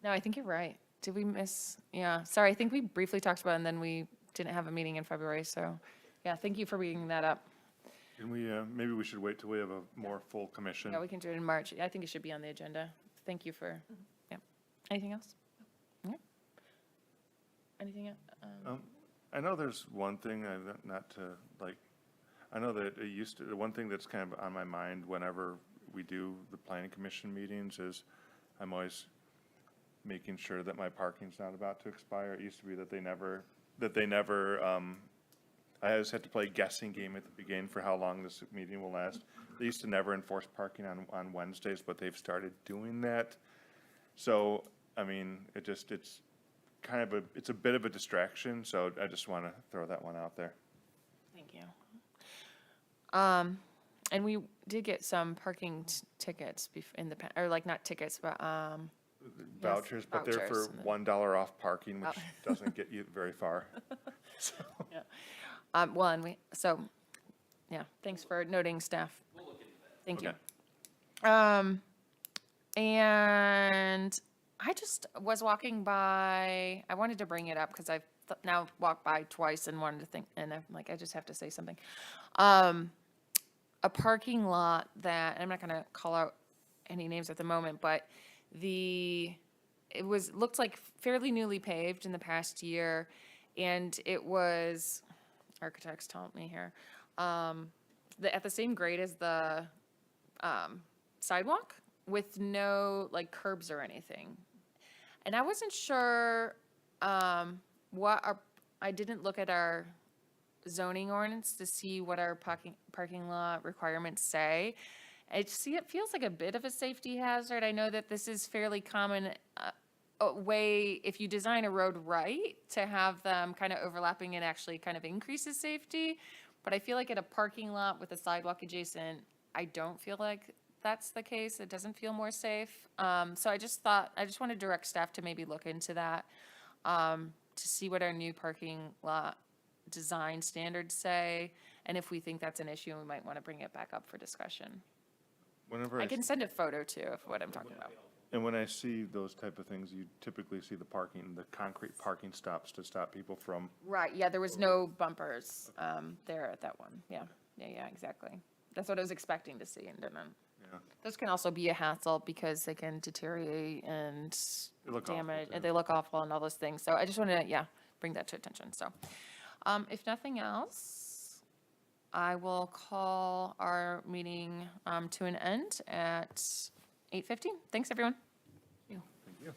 No, I think you're right. Did we miss? Yeah, sorry, I think we briefly talked about it, and then we didn't have a meeting in February, so, yeah, thank you for bringing that up. Can we, maybe we should wait till we have a more full commission? Yeah, we can do it in March. I think it should be on the agenda. Thank you for, yeah. Anything else? Okay. Anything else? I know there's one thing, not to, like, I know that it used to, the one thing that's kind of on my mind whenever we do the planning commission meetings is I'm always making sure that my parking's not about to expire. It used to be that they never, I always had to play a guessing game at the beginning for how long this meeting will last. They used to never enforce parking on Wednesdays, but they've started doing that. So, I mean, it's kind of it's a bit of a distraction, so I just want to throw that one out there. Thank you. And we did get some parking tickets in the, or like not tickets, but, Vouchers, but they're for vouchers and then- $1 off parking, which doesn't get you very far. So, well, and so, yeah, thanks for noting, staff. Thank you. Okay. And I just was walking by, I wanted to bring it up because I've now walked by twice and wanted to think, and I'm like, I just have to say something. A parking lot that, and I'm not gonna call out any names at the moment, but looked like fairly newly paved in the past year, and it was, architects taught me here, at the same grade as the sidewalk with no like curbs or anything. And I wasn't sure I didn't look at our zoning ordinance to see what our parking lot requirements say. It feels like a bit of a safety hazard. I know that this is fairly common way, if you design a road right, to have them kind of overlapping, it actually kind of increases safety. But I feel like at a parking lot with a sidewalk adjacent, I don't feel like that's the case. It doesn't feel more safe. So I just want to direct staff to maybe look into that, to see what our new parking lot design standards say. And if we think that's an issue, we might want to bring it back up for discussion. Whenever I can send a photo too of what I'm talking about. and when I see those type of things, you typically see the concrete parking stops to stop people from, Right, yeah, there was no bumpers there at that one. Yeah, exactly. That's what I was expecting to see and didn't. yeah. Those can also be a hassle because they can deteriorate and They look awful, damage, too. and they look awful and all those things. So I just wanted to, bring that to attention. So if nothing else, I will call our meeting to an end at 8:15. Thanks, everyone. Thank you.